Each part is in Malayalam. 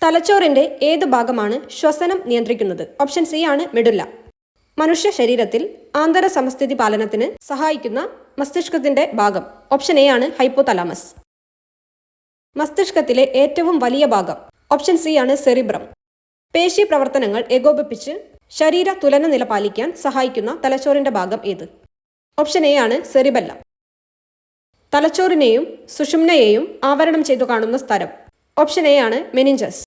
തലച്ചോറിന്റെ ഏത് ഭാഗമാണ് ശ്വസനം നിയന്ത്രിക്കുന്നത്? ഓപ്ഷൻ സി ആണ് മെഡുല്ല. മനുഷ്യ ശരീരത്തിൽ ആന്തര സമസ്ഥിതി പാലനത്തിന് സഹായിക്കുന്ന മസ്തിഷ്കത്തിന്റെ ഭാഗം? ഓപ്ഷൻ എ ആണ് ഹൈപ്പോതലാമസ്. മസ്തിഷ്കത്തിലെ ഏറ്റവും വലിയ ഭാഗം? ഓപ്ഷൻ സി ആണ് സെറിബ്രം. പേശി പ്രവർത്തനങ്ങൾ ഏകോപിപ്പിച്ച് ശരീര തുലന നില പാലിക്കാൻ സഹായിക്കുന്ന തലച്ചോറിന്റെ ഭാഗം ഏത്? ഓപ്ഷൻ എ ആണ് സെറിബെല്ലം. തലച്ചോറിനെയും സുഷുമ്നയെയും ആവരണം ചെയ്തു കാണുന്ന സ്ഥലം? ഓപ്ഷൻ എ ആണ് മെനിഞ്ചസ്.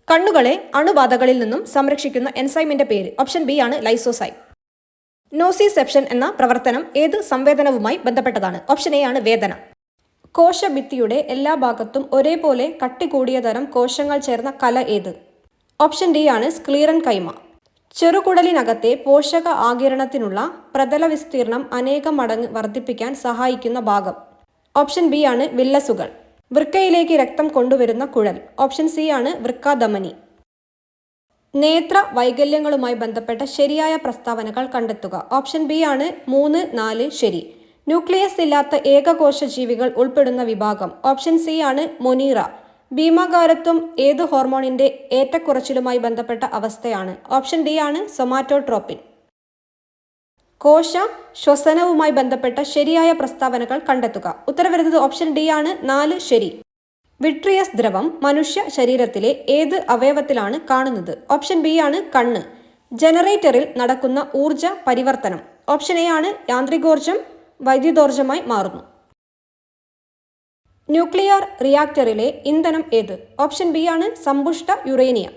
കണ്ണുകളെ അണുബാധകളിൽ നിന്നും സംരക്ഷിക്കുന്ന എൻസൈമിന്റെ പേര്? ഓപ്ഷൻ ബി ആണ് ലൈസോസൈം. നോസിസെപ്ഷൻ എന്ന പ്രവർത്തനം ഏത് സംവേദനവുമായി ബന്ധപ്പെട്ടതാണ്? ഓപ്ഷൻ എ ആണ് വേദന. കോശഭിത്തിയുടെ എല്ലാ ഭാഗത്തും ഒരേപോലെ കട്ടി കൂടിയ തരം കോശങ്ങൾ ചേർന്ന കല ഏത്? ഓപ്ഷൻ ഡി ആണ് സ്ക്ലീറൻ കൈമ. ചെറുകുടലിനകത്തെ പോഷക ആഗിരണത്തിനുള്ള പ്രതല വിസ്തീർണം അനേകം മടങ്ങ് വർദ്ധിപ്പിക്കാൻ സഹായിക്കുന്ന ഭാഗം? ഓപ്ഷൻ ബി ആണ് വില്ലസുകൾ. വൃക്കയിലേക്ക് രക്തം കൊണ്ടുവരുന്ന കുഴൽ? ഓപ്ഷൻ സി ആണ് വൃക്കാധമനി. നേത്ര വൈകല്യങ്ങളുമായി ബന്ധപ്പെട്ട ശരിയായ പ്രസ്താവനകൾ കണ്ടെത്തുക? ഓപ്ഷൻ ബി ആണ് 3, 4 ശരി. ന്യൂക്ലിയസ് ഇല്ലാത്ത ഏകകോശ ജീവികൾ ഉൾപ്പെടുന്ന വിഭാഗം? ഓപ്ഷൻ സി ആണ് മൊനീറ. ഭീമാകാരത്വം ഏത് ഹോർമോണിന്റെ ഏറ്റക്കുറച്ചിലുമായി ബന്ധപ്പെട്ട അവസ്ഥയാണ്? ഓപ്ഷൻ ഡി ആണ് സൊമാറ്റോട്രോപ്പിൻ. കോശ ശ്വസനവുമായി ബന്ധപ്പെട്ട ശരിയായ പ്രസ്താവനകൾ കണ്ടെത്തുക? ഉത്തരം വരുന്നത് ഓപ്ഷൻ ഡി ആണ് 4 ശരി. വിട്രിയസ് ദ്രവം മനുഷ്യ ശരീരത്തിലെ ഏത് അവയവത്തിലാണ് കാണുന്നത്? ഓപ്ഷൻ ബി ആണ് കണ്ണ്. ജനറേറ്ററിൽ നടക്കുന്ന ഊർജ പരിവർത്തനം? ഓപ്ഷൻ എ ആണ് യാന്ത്രികോർജം വൈദ്യുതോർജമായി മാറുന്നു. ന്യൂക്ലിയർ റിയാക്ടറിലെ ഇന്ധനം ഏത്? ഓപ്ഷൻ ബി ആണ് സമ്പുഷ്ട യുറേനിയം.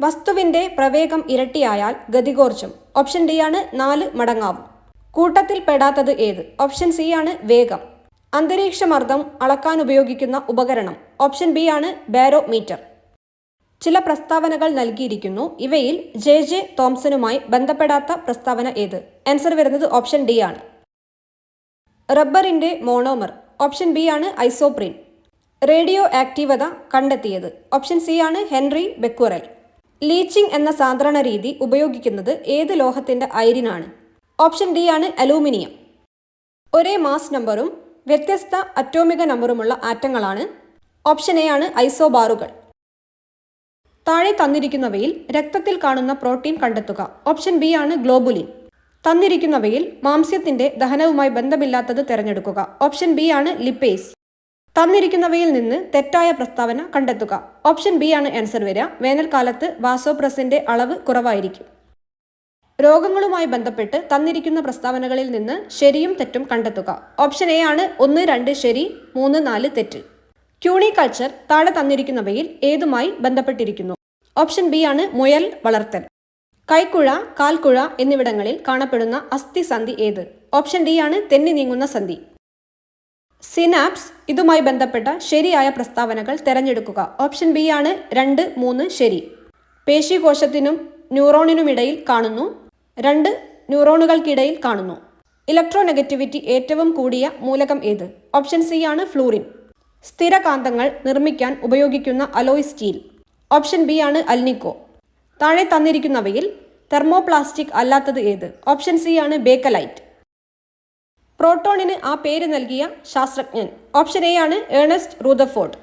വസ്തുവിന്റെ പ്രവേഗം ഇരട്ടിയായാൽ ഗതികോർജം? ഓപ്ഷൻ ഡി ആണ് 4 മടങ്ങാവും. കൂട്ടത്തിൽ പെടാത്തത് ഏത്? ഓപ്ഷൻ സി ആണ് വേഗം. അന്തരീക്ഷമർദ്ദം അളക്കാൻ ഉപയോഗിക്കുന്ന ഉപകരണം? ഓപ്ഷൻ ബി ആണ് ബാരോമീറ്റർ. ചില പ്രസ്താവനകൾ നൽകിയിരിക്കുന്നു. ഇവയിൽ ജെ തോംസണുമായി ബന്ധപ്പെടാത്ത പ്രസ്താവന ഏത്? ആൻസർ വരുന്നത് ഓപ്ഷൻ ഡി ആണ്. റബ്ബറിന്റെ മോണോമർ? ഓപ്ഷൻ ബി ആണ് ഐസോപ്രീൻ. റേഡിയോ ആക്റ്റീവത കണ്ടെത്തിയത്? ഓപ്ഷൻ സി ആണ് ഹെൻറി ബെക്കുറൽ. ലീച്ചിങ് എന്ന സാധാരണ രീതി ഉപയോഗിക്കുന്നത് ഏത് ലോഹത്തിന്റെ അയിരിനാണ്? ഓപ്ഷൻ ഡി ആണ് അലൂമിനിയം. ഒരേ മാസ് നമ്പറും വ്യത്യസ്ത അറ്റോമിക നമ്പറുമുള്ള ആറ്റങ്ങളാണ്? ഓപ്ഷൻ എ ആണ് ഐസോബാറുകൾ. താഴെ തന്നിരിക്കുന്നവയിൽ രക്തത്തിൽ കാണുന്ന പ്രോട്ടീൻ കണ്ടെത്തുക? ഓപ്ഷൻ ബി ആണ് ഗ്ലോബുലിൻ. തന്നിരിക്കുന്നവയിൽ മാംസ്യത്തിന്റെ ദഹനവുമായി ബന്ധമില്ലാത്തത് തിരഞ്ഞെടുക്കുക? ഓപ്ഷൻ ബി ആണ് ലിപ്പേസ്. തന്നിരിക്കുന്നവയിൽ നിന്ന് തെറ്റായ പ്രസ്താവന കണ്ടെത്തുക? ഓപ്ഷൻ ബി ആണ് ആൻസർ വരിക. വേനൽക്കാലത്ത് വാസോപ്രസിന്റെ അളവ് കുറവായിരിക്കും. രോഗങ്ങളുമായി ബന്ധപ്പെട്ട് തന്നിരിക്കുന്ന പ്രസ്താവനകളിൽ നിന്ന് ശരിയും തെറ്റും കണ്ടെത്തുക? ഓപ്ഷൻ എ ആണ് 1, 2 ശരി, 3, 4 തെറ്റ്. ക്യൂണിക്കൾച്ചർ താഴെ തന്നിരിക്കുന്നവയിൽ ഏതുമായി ബന്ധപ്പെട്ടിരിക്കുന്നു? ഓപ്ഷൻ ബി ആണ് മുയൽ വളർത്തൽ. കൈക്കുഴ, കാൽക്കുഴ എന്നിവിടങ്ങളിൽ കാണപ്പെടുന്ന അസ്ഥിസന്ധി ഏത്? ഓപ്ഷൻ ഡി ആണ് തെന്നി നീങ്ങുന്ന സന്ധി. സിനാപ്സ് ഇതുമായി ബന്ധപ്പെട്ട ശരിയായ പ്രസ്താവനകൾ തിരഞ്ഞെടുക്കുക? ഓപ്ഷൻ ബി ആണ് 2, 3 ശരി. പേശികോശത്തിനും ന്യൂറോണിനുമിടയിൽ കാണുന്നു. 2 ന്യൂറോണുകൾക്കിടയിൽ കാണുന്നു. ഇലക്ട്രോനെഗറ്റിവിറ്റി ഏറ്റവും കൂടിയ മൂലകം ഏത്? ഓപ്ഷൻ സി ആണ് ഫ്ലൂറിൻ. സ്ഥിരകാന്തങ്ങൾ നിർമ്മിക്കാൻ ഉപയോഗിക്കുന്ന അലോയ് സ്റ്റീൽ? ഓപ്ഷൻ ബി ആണ് അൽനിക്കോ. താഴെ തന്നിരിക്കുന്നവയിൽ തെർമോപ്ലാസ്റ്റിക് അല്ലാത്തത് ഏത്? ഓപ്ഷൻ സി ആണ് ബേക്കലൈറ്റ്. പ്രോട്ടോണിന് ആ പേര് നൽകിയ ശാസ്ത്രജ്ഞൻ? ഓപ്ഷൻ എ ആണ് ഏണസ്റ്റ് റൂദർഫോർഡ്.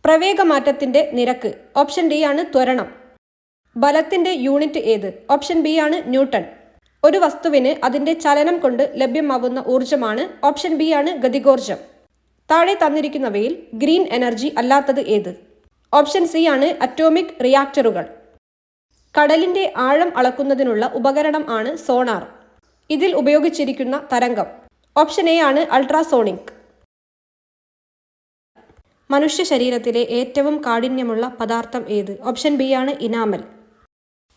പ്രവേഗമാറ്റത്തിന്റെ നിരക്ക്? ഓപ്ഷൻ ഡി ആണ് ത്വരണം. ബലത്തിന്റെ യൂണിറ്റ് ഏത്? ഓപ്ഷൻ ബി ആണ് ന്യൂട്ടൺ. ഒരു വസ്തുവിന് അതിന്റെ ചലനം കൊണ്ട് ലഭ്യമാവുന്ന ഊർജമാണ്? ഓപ്ഷൻ ബി ആണ് ഗതികോർജം. താഴെ തന്നിരിക്കുന്നവയിൽ ഗ്രീൻ എനർജി അല്ലാത്തത് ഏത്? ഓപ്ഷൻ സി ആണ് അറ്റോമിക് റിയാക്ടറുകൾ. കടലിന്റെ ആഴം അളക്കുന്നതിനുള്ള ഉപകരണം ആണ് സോണാർ. ഇതിൽ ഉപയോഗിച്ചിരിക്കുന്ന തരംഗം? ഓപ്ഷൻ എ ആണ് അൾട്രാസോണിക്. മനുഷ്യ ശരീരത്തിലെ ഏറ്റവും കാഠിന്യമുള്ള പദാർത്ഥം ഏത്? ഓപ്ഷൻ ബി ആണ് ഇനാമൽ.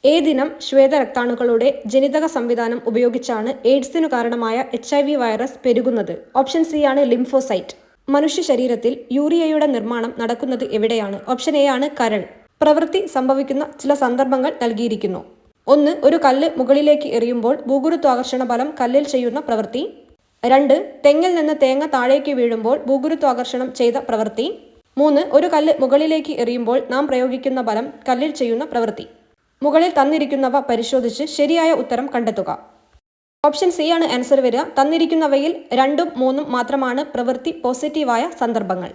ഏതിനം ശ്വേതരക്താണുക്കളുടെ ജനിതക സംവിധാനം ഉപയോഗിച്ചാണ് എയ്ഡ്സിനു കാരണമായ HIV വൈറസ് പെരുകുന്നത്? ഓപ്ഷൻ സി ആണ് ലിംഫോസൈറ്റ്. മനുഷ്യ ശരീരത്തിൽ യൂറിയയുടെ നിർമ്മാണം നടക്കുന്നത് എവിടെയാണ്? ഓപ്ഷൻ എ ആണ് കരൾ. പ്രവൃത്തി സംഭവിക്കുന്ന ചില സന്ദർഭങ്ങൾ നൽകിയിരിക്കുന്നു. 1. ഒരു കല്ല് മുകളിലേക്ക് എറിയുമ്പോൾ ഭൂഗുരുത്വാകർഷണ ബലം കല്ലിൽ ചെയ്യുന്ന പ്രവൃത്തി. 2. തെങ്ങിൽ നിന്ന് തേങ്ങ താഴേക്ക് വീഴുമ്പോൾ ഭൂഗുരുത്വാകർഷണം ചെയ്ത പ്രവൃത്തി. 3. ഒരു കല്ല് മുകളിലേക്ക് എറിയുമ്പോൾ നാം പ്രയോഗിക്കുന്ന ബലം കല്ലിൽ ചെയ്യുന്ന പ്രവൃത്തി. മുകളിൽ തന്നിരിക്കുന്നവ പരിശോധിച്ച് ശരിയായ ഉത്തരം കണ്ടെത്തുക. ഓപ്ഷൻ സി ആണ് ആൻസർ വരിക. തന്നിരിക്കുന്നവയിൽ 2ഉം 3ഉം മാത്രമാണ് പ്രവൃത്തി പോസിറ്റീവായ സന്ദർഭങ്ങൾ.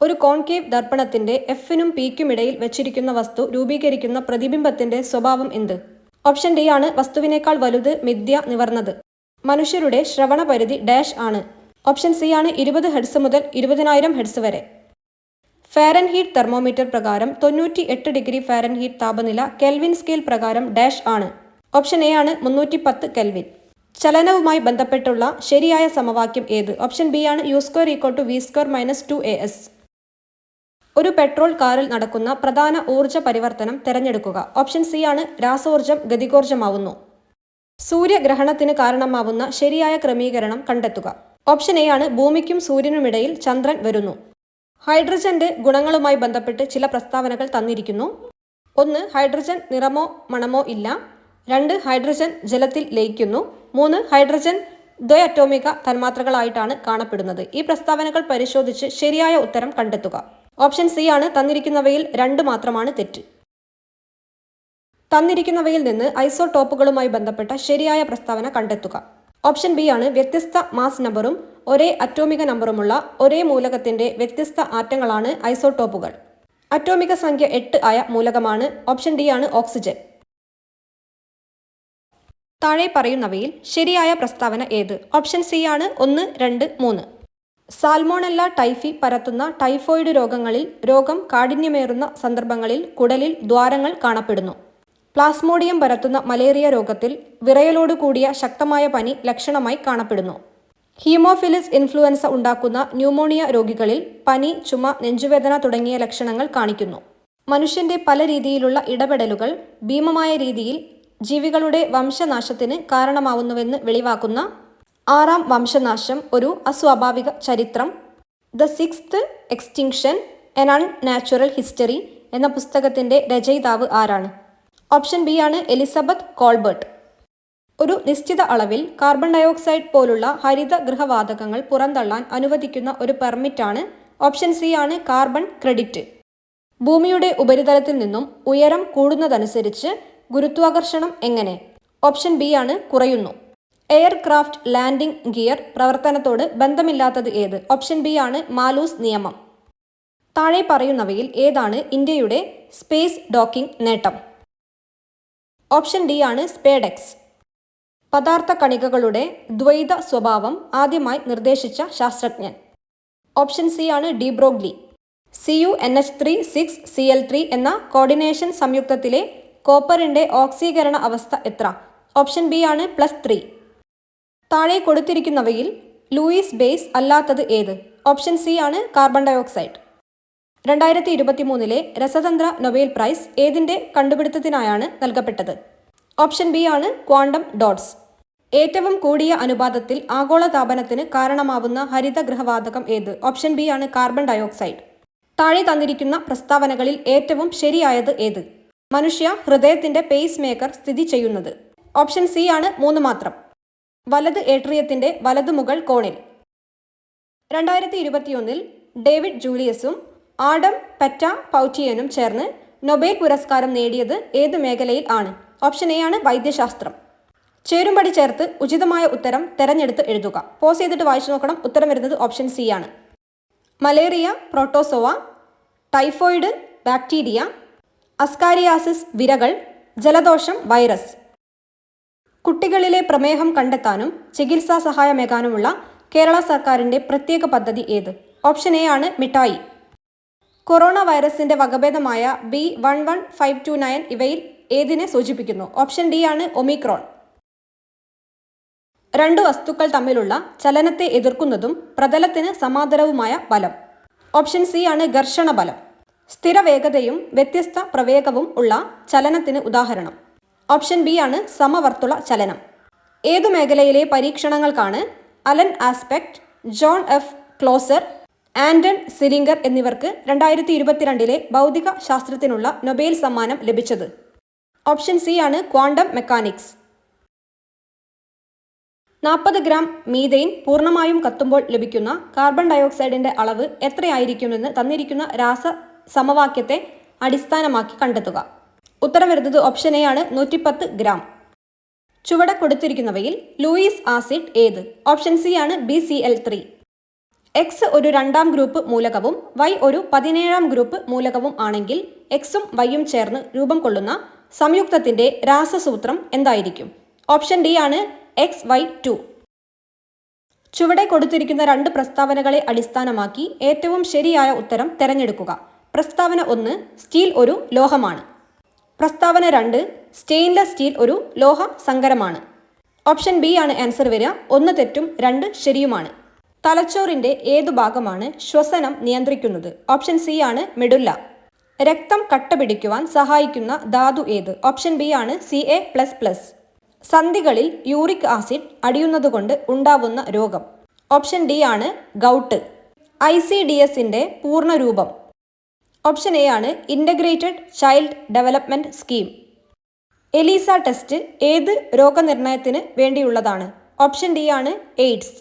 ഒരു കോൺകേവ് ദർപ്പണത്തിന്റെ എഫിനും പിക്കും ഇടയിൽ വെച്ചിരിക്കുന്ന വസ്തു രൂപീകരിക്കുന്ന പ്രതിബിംബത്തിന്റെ സ്വഭാവം എന്ത്? ഓപ്ഷൻ ഡി ആണ് വസ്തുവിനേക്കാൾ വലുത്, മിഥ്യ, നിവർന്നത്. മനുഷ്യരുടെ ശ്രവണ പരിധി ഡാഷ് ആണ്. ഓപ്ഷൻ സി ആണ് 20 ഹെർട്സ് മുതൽ 20,000 ഹെർട്സ് വരെ. ഫാരൻഹീറ്റ് തെർമോമീറ്റർ പ്രകാരം 98 ഡിഗ്രി ഫാരൻഹീറ്റ് താപനില കെൽവിൻ സ്കെയിൽ പ്രകാരം ഡാഷ് ആണ്. ഓപ്ഷൻ എ ആണ് 310 കെൽവിൻ. ചലനവുമായി ബന്ധപ്പെട്ടുള്ള ശരിയായ സമവാക്യം ഏത്? ഓപ്ഷൻ ബി ആണ് u² = v² - 2as. ഒരു പെട്രോൾ കാറിൽ നടക്കുന്ന പ്രധാന ഊർജ്ജ പരിവർത്തനം തിരഞ്ഞെടുക്കുക. ഓപ്ഷൻ സി ആണ് രാസോർജം ഗതികോർജ്ജമാവുന്നു. സൂര്യഗ്രഹണത്തിന് കാരണമാവുന്ന ശരിയായ ക്രമീകരണം കണ്ടെത്തുക. ഓപ്ഷൻ എ ആണ് ഭൂമിക്കും സൂര്യനുമിടയിൽ ചന്ദ്രൻ വരുന്നു. ഹൈഡ്രജന്റെ ഗുണങ്ങളുമായി ബന്ധപ്പെട്ട് ചില പ്രസ്താവനകൾ തന്നിരിക്കുന്നു. 1. ഹൈഡ്രജൻ നിറമോ മണമോ ഇല്ല. 2. ഹൈഡ്രജൻ ജലത്തിൽ ലയിക്കുന്നു. 3. ഹൈഡ്രജൻ ദ്വയറ്റോമിക തന്മാത്രകളായിട്ടാണ് കാണപ്പെടുന്നത്. ഈ പ്രസ്താവനകൾ പരിശോധിച്ച് ശരിയായ ഉത്തരം കണ്ടെത്തുക. ഓപ്ഷൻ സി ആണ് തന്നിരിക്കുന്നവയിൽ 2 മാത്രമാണ് തെറ്റ്. തന്നിരിക്കുന്നവയിൽ നിന്ന് ഐസോടോപ്പുകളുമായി ബന്ധപ്പെട്ട ശരിയായ പ്രസ്താവന കണ്ടെത്തുക. ഓപ്ഷൻ ബി ആണ് വ്യത്യസ്ത മാസ് നമ്പറും ഒരേ അറ്റോമിക നമ്പറുമുള്ള ഒരേ മൂലകത്തിന്റെ വ്യത്യസ്ത ആറ്റങ്ങളാണ് ഐസോടോപ്പുകൾ. അറ്റോമിക സംഖ്യ 8 ആയ മൂലകമാണ്. ഓപ്ഷൻ ഡി ആണ് ഓക്സിജൻ. താഴെ പറയുന്നവയിൽ ശരിയായ പ്രസ്താവന ഏത്? ഓപ്ഷൻ സി ആണ് 1, 2, 3. സാൽമോണെല്ല ടൈഫി പരത്തുന്ന ടൈഫോയിഡ് രോഗങ്ങളിൽ രോഗം കാഠിന്യമേറുന്ന സന്ദർഭങ്ങളിൽ കുടലിൽ ദ്വാരങ്ങൾ കാണപ്പെടുന്നു. പ്ലാസ്മോഡിയം പരത്തുന്ന മലേറിയ രോഗത്തിൽ വിറയലോട് കൂടിയ ശക്തമായ പനി ലക്ഷണമായി കാണപ്പെടുന്നു. ഹീമോഫിലിസ് ഇൻഫ്ലുവൻസ ഉണ്ടാക്കുന്ന ന്യൂമോണിയ രോഗികളിൽ പനി, ചുമ, നെഞ്ചുവേദന തുടങ്ങിയ ലക്ഷണങ്ങൾ കാണിക്കുന്നു. മനുഷ്യന്റെ പല രീതിയിലുള്ള ഇടപെടലുകൾ ഭീമമായ രീതിയിൽ ജീവികളുടെ വംശനാശത്തിന് കാരണമാവുന്നുവെന്ന് വെളിവാക്കുന്ന 6ാം വംശനാശം ഒരു അസ്വാഭാവിക ചരിത്രം, the 6th extinction N unnatural history എന്ന പുസ്തകത്തിന്റെ രചയിതാവ് ആരാണ്? ഓപ്ഷൻ ബി ആണ് എലിസബത്ത് കോൾബർട്ട്. ഒരു നിശ്ചിത അളവിൽ കാർബൺ ഡയോക്സൈഡ് പോലുള്ള ഹരിത ഗൃഹവാതകങ്ങൾ പുറന്തള്ളാൻ അനുവദിക്കുന്ന ഒരു പെർമിറ്റാണ്. ഓപ്ഷൻ സി ആണ് കാർബൺ ക്രെഡിറ്റ്. ഭൂമിയുടെ ഉപരിതലത്തിൽ നിന്നും ഉയരം കൂടുന്നതനുസരിച്ച് ഗുരുത്വാകർഷണം എങ്ങനെ? ഓപ്ഷൻ ബി ആണ് കുറയുന്നു. എയർക്രാഫ്റ്റ് ലാൻഡിംഗ് ഗിയർ പ്രവർത്തനത്തോട് ബന്ധമില്ലാത്തത് ഏത്? ഓപ്ഷൻ ബി ആണ് മാലൂസ് നിയമം. താഴെ പറയുന്നവയിൽ ഏതാണ് ഇന്ത്യയുടെ സ്പേസ് ഡോക്കിംഗ് നേട്ടം? ഓപ്ഷൻ ഡി ആണ് സ്പേഡെക്സ്. പദാർത്ഥ കണികകളുടെ ദ്വൈത സ്വഭാവം ആദ്യമായി നിർദ്ദേശിച്ച ശാസ്ത്രജ്ഞൻ? ഓപ്ഷൻ സി ആണ് ഡി ബ്രോഗ്ലി. CuNH3 6Cl3 എന്ന കോർഡിനേഷൻ സംയുക്തത്തിലെ കോപ്പറിന്റെ ഓക്സീകരണ അവസ്ഥ എത്ര? ഓപ്ഷൻ ബി ആണ് +3. താഴെ കൊടുത്തിരിക്കുന്നവയിൽ ലൂയിസ് ബേസ് അല്ലാത്തത് ഏത്? ഓപ്ഷൻ സി ആണ് കാർബൺ ഡയോക്സൈഡ്. 2023 രസതന്ത്ര നൊബേൽ പ്രൈസ് ഏതിന്റെ കണ്ടുപിടുത്തത്തിനായാണ് നൽകപ്പെട്ടത്? ഓപ്ഷൻ ബി ആണ് ക്വാണ്ടം ഡോട്ട്സ്. ഏറ്റവും കൂടിയ അനുപാതത്തിൽ ആഗോളതാപനത്തിന് കാരണമാവുന്ന ഹരിത ഗൃഹവാതകം ഏത്? ഓപ്ഷൻ ബി ആണ് കാർബൺ ഡയോക്സൈഡ്. താഴെ തന്നിരിക്കുന്ന പ്രസ്താവനകളിൽ ഏറ്റവും ശരിയായത് ഏത്? മനുഷ്യ ഹൃദയത്തിന്റെ പേസ് മേക്കർ സ്ഥിതി ചെയ്യുന്നത്? ഓപ്ഷൻ സി ആണ് 3 മാത്രം. വലത് ഏട്രിയത്തിന്റെ വലതുമുകൾ കോണിൽ. 2021 ഡേവിഡ് ജൂലിയസും ആഡം പെറ്റ പൗറ്റിയനും ചേർന്ന് നൊബേൽ പുരസ്കാരം നേടിയത് ഏത് മേഖലയിൽ ആണ്? ഓപ്ഷൻ എ ആണ് വൈദ്യശാസ്ത്രം. ചേരുംപടി ചേർത്ത് ഉചിതമായ ഉത്തരം തെരഞ്ഞെടുത്ത് എഴുതുക. പോസ് ചെയ്തിട്ട് വായിച്ചു നോക്കണം. ഉത്തരം വരുന്നത് ഓപ്ഷൻ സി ആണ്. Malaria protozoa, typhoid bacteria, ascariasis വിരകൾ, ജലദോഷം വൈറസ്. കുട്ടികളിലെ പ്രമേഹം കണ്ടെത്താനും ചികിത്സാ സഹായമേകാനുമുള്ള കേരള സർക്കാരിന്റെ പ്രത്യേക പദ്ധതി ഏത്? ഓപ്ഷൻ എ ആണ് മിഠായി. കൊറോണ വൈറസിന്റെ വകഭേദമായ B11529 ഇവയിൽ ഏതിനെ സൂചിപ്പിക്കുന്നു? ഓപ്ഷൻ ഡി ആണ് ഒമിക്രോൺ. 2 വസ്തുക്കൾ തമ്മിലുള്ള ചലനത്തെ എതിർക്കുന്നതും പ്രതലത്തിന് സമാന്തരവുമായ ബലം? ഓപ്ഷൻ സി ആണ് ഘർഷണ ബലം. സ്ഥിരവേഗതയും വ്യത്യസ്ത പ്രവേഗവും ഉള്ള ചലനത്തിന് ഉദാഹരണം? ഓപ്ഷൻ ബി ആണ് സമവർത്തുള ചലനം. ഏതു മേഖലയിലെ പരീക്ഷണങ്ങൾക്കാണ് Alain Aspect, John F Clauser, Anton Zeilinger എന്നിവർക്ക് 2022 ഭൗതിക ശാസ്ത്രത്തിനുള്ള നൊബേൽ സമ്മാനം ലഭിച്ചത്? ഓപ്ഷൻ സി ആണ് ക്വാണ്ടം മെക്കാനിക്സ്. 40 ഗ്രാം മീഥെയ്ൻ പൂർണ്ണമായും കത്തുമ്പോൾ ലഭിക്കുന്ന കാർബൺ ഡയോക്സൈഡിന്റെ അളവ് എത്രയായിരിക്കുമെന്ന് തന്നിരിക്കുന്ന രാസ സമവാക്യത്തെ അടിസ്ഥാനമാക്കി കണ്ടെത്തുക. ഉത്തരം വരുന്നത് ഓപ്ഷൻ എ ആണ് 110 ഗ്രാം. ചുവടെ കൊടുത്തിരിക്കുന്നവയിൽ ലൂയിസ് ആസിഡ് ഏത്? ഓപ്ഷൻ സി ആണ് BCl3. എക്സ് ഒരു രണ്ടാം ഗ്രൂപ്പ് മൂലകവും വൈ ഒരു 17ാം ഗ്രൂപ്പ് മൂലകവും ആണെങ്കിൽ എക്സും വൈയും ചേർന്ന് രൂപം കൊള്ളുന്ന സംയുക്തത്തിന്റെ രാസസൂത്രം എന്തായിരിക്കും? ഓപ്ഷൻ ഡി ആണ് XY2. ചുവടെ കൊടുത്തിരിക്കുന്ന രണ്ട് പ്രസ്താവനകളെ അടിസ്ഥാനമാക്കി ഏറ്റവും ശരിയായ ഉത്തരം തിരഞ്ഞെടുക്കുക. പ്രസ്താവന 1, സ്റ്റീൽ ഒരു ലോഹമാണ്. പ്രസ്താവന 2, സ്റ്റെയിൻലെസ് സ്റ്റീൽ ഒരു ലോഹ സങ്കരമാണ്. ഓപ്ഷൻ ബി ആണ് ആൻസർ വരിക. 1 തെറ്റും 2 ശരിയുമാണ്. തലച്ചോറിന്റെ ഏതു ഭാഗമാണ് ശ്വസനം നിയന്ത്രിക്കുന്നത്? ഓപ്ഷൻ സി ആണ് മെഡുല്ല. രക്തം കട്ട പിടിക്കുവാൻ സഹായിക്കുന്ന ധാതു ഏത്? ഓപ്ഷൻ ബി ആണ് Ca++. സന്ധികളിൽ യൂറിക് ആസിഡ് അടിയുന്നതുകൊണ്ട് ഉണ്ടാവുന്ന രോഗം? ഓപ്ഷൻ ഡി ആണ് ഗൗട്ട്. ICDSന്റെ പൂർണ്ണരൂപം? ഓപ്ഷൻ എ ആണ് integrated child development scheme. ELISA test ഏത് രോഗനിർണയത്തിന് വേണ്ടിയുള്ളതാണ്? ഓപ്ഷൻ ഡി ആണ് എയ്ഡ്സ്.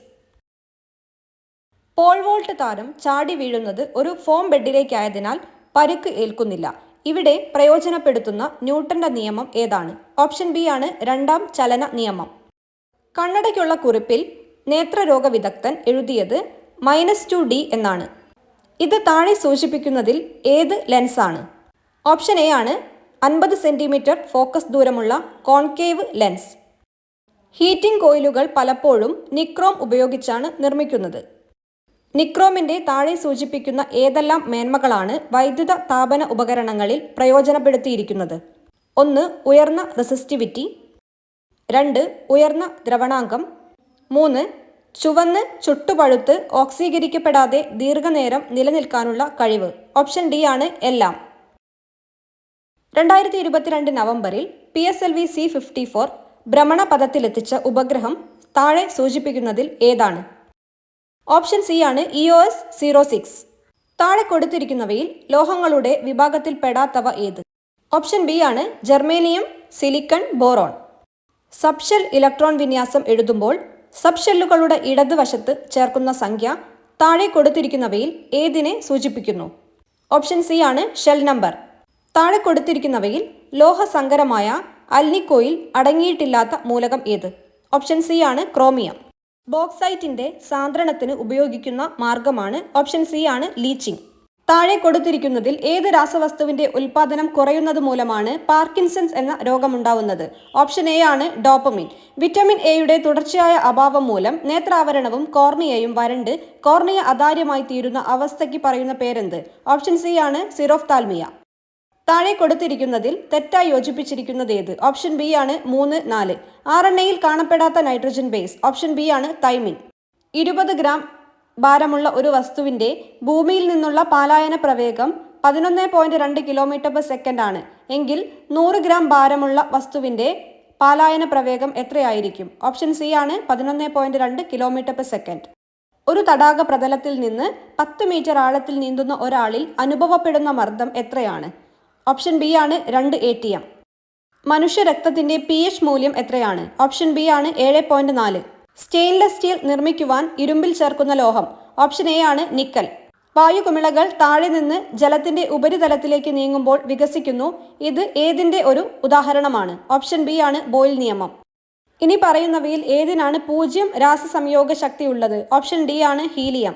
പോൾ വോൾട്ട് താരം ചാടി വീഴുന്നത് ഒരു ഫോം ബെഡിലേക്കായതിനാൽ പരുക്ക് ഏൽക്കുന്നില്ല. ഇവിടെ പ്രയോജനപ്പെടുത്തുന്ന ന്യൂട്ടന്റെ നിയമം ഏതാണ്? ഓപ്ഷൻ ബി ആണ് രണ്ടാം ചലന നിയമം. കണ്ണടയ്ക്കുള്ള കുറിപ്പിൽ നേത്രരോഗ വിദഗ്ധൻ എഴുതിയത് -2D എന്നാണ്. ഇത് താഴെ സൂചിപ്പിക്കുന്നതിൽ ഏത് ലെൻസാണ്? ഓപ്ഷൻ എ ആണ് 50 സെൻറ്റിമീറ്റർ ഫോക്കസ് ദൂരമുള്ള കോൺകേവ് ലെൻസ്. ഹീറ്റിംഗ് കോയിലുകൾ പലപ്പോഴും നിക്രോം ഉപയോഗിച്ചാണ് നിർമ്മിക്കുന്നത്. നിക്രോമിന്റെ താഴെ സൂചിപ്പിക്കുന്ന ഏതെല്ലാം മേന്മകളാണ് വൈദ്യുത താപന ഉപകരണങ്ങളിൽ പ്രയോജനപ്പെടുത്തിയിരിക്കുന്നത്? 1, ഉയർന്ന റെസിസ്റ്റിവിറ്റി. 2, ഉയർന്ന ദ്രവണാങ്കം. 3, ചുവന്ന് ചുട്ടുപഴുത്ത് ഓക്സീകരിക്കപ്പെടാതെ ദീർഘനേരം നിലനിൽക്കാനുള്ള കഴിവ്. ഓപ്ഷൻ ഡി ആണ് എല്ലാം. 2022 നവംബറിൽ PSLV C-54 ഭ്രമണപഥത്തിലെത്തിച്ച ഉപഗ്രഹം താഴെ സൂചിപ്പിക്കുന്നതിൽ ഏതാണ്? ഓപ്ഷൻ സി ആണ് EOS-06. താഴെ കൊടുത്തിരിക്കുന്നവയിൽ ലോഹങ്ങളുടെ വിഭാഗത്തിൽ പെടാത്തവ ഏത്? ഓപ്ഷൻ ബി ആണ് germanium, silicon, boron. Subshell electron വിന്യാസം എഴുതുമ്പോൾ സബ്ഷെല്ലുകളുടെ ഇടതുവശത്ത് ചേർക്കുന്ന സംഖ്യ താഴെ കൊടുത്തിരിക്കുന്നവയിൽ ഏതിനെ സൂചിപ്പിക്കുന്നു? ഓപ്ഷൻ സി ആണ് ഷെൽ നമ്പർ. താഴെ കൊടുത്തിരിക്കുന്നവയിൽ ലോഹസങ്കരമായ അൽനിക്കോയിൽ അടങ്ങിയിട്ടില്ലാത്ത മൂലകം ഏത്? ഓപ്ഷൻ സി ആണ് ക്രോമിയം. ബോക്സൈറ്റിന്റെ സാന്ദ്രണത്തിന് ഉപയോഗിക്കുന്ന മാർഗമാണ്? ഓപ്ഷൻ സി ആണ് ലീച്ചിങ്. താഴെ കൊടുത്തിരിക്കുന്നതിൽ ഏത് രാസവസ്തുവിന്റെ ഉൽപാദനം കുറയുന്നത് മൂലമാണ് പാർക്കിൻസൺസ് എന്ന രോഗമുണ്ടാവുന്നത്? ഓപ്ഷൻ എ ആണ് ഡോപ്പമിൻ. വിറ്റമിൻ എയുടെ തുടർച്ചയായ അഭാവം മൂലം നേത്രാവരണവും കോർണിയയും വരണ്ട് കോർണിയ അതാര്യമായി തീരുന്ന അവസ്ഥയ്ക്ക് പറയുന്ന പേരെന്ത്? ഓപ്ഷൻ സി ആണ് സിറോഫ്താൽമിയ. താഴെ കൊടുത്തിരിക്കുന്നതിൽ തെറ്റായി യോജിപ്പിച്ചിരിക്കുന്നത് ഏത്? ഓപ്ഷൻ ബി ആണ് 3, 4. RNAയിൽ കാണപ്പെടാത്ത നൈട്രജൻ ബേസ്? ഓപ്ഷൻ ബി ആണ് തൈമിൻ. 20 ഗ്രാം ഭാരമുള്ള ഒരു വസ്തുവിന്റെ ഭൂമിയിൽ നിന്നുള്ള പാലായന പ്രവേഗം 11.2 km/s ആണ് എങ്കിൽ 100 ഗ്രാം ഭാരമുള്ള വസ്തുവിന്റെ പാലായന പ്രവേഗം എത്രയായിരിക്കും? ഓപ്ഷൻ സി ആണ് 11.2 km/s. ഒരു തടാക പ്രതലത്തിൽ നിന്ന് 10 മീറ്റർ ആഴത്തിൽ നീന്തുന്ന ഒരാളിൽ അനുഭവപ്പെടുന്ന മർദ്ദം എത്രയാണ്? ഓപ്ഷൻ ബി ആണ് 2 atm. മനുഷ്യ രക്തത്തിന്റെ pH മൂല്യം എത്രയാണ്? ഓപ്ഷൻ ബി ആണ് 7.4. സ്റ്റെയിൻലെസ് സ്റ്റീൽ നിർമ്മിക്കുവാൻ ഇരുമ്പിൽ ചേർക്കുന്ന ലോഹം? ഓപ്ഷൻ എ ആണ് നിക്കൽ. വായുകുമിളകൾ താഴെ നിന്ന് ജലത്തിന്റെ ഉപരിതലത്തിലേക്ക് നീങ്ങുമ്പോൾ വികസിക്കുന്നു. ഇത് ഏതിന്റെ ഒരു ഉദാഹരണമാണ്? ഓപ്ഷൻ ബി ആണ് ബോയിൽ നിയമം. ഇനി പറയുന്നവയിൽ ഏതിനാണ് 0 രാസസംയോഗ ശക്തി ഉള്ളത്? ഓപ്ഷൻ ഡി ആണ് ഹീലിയം.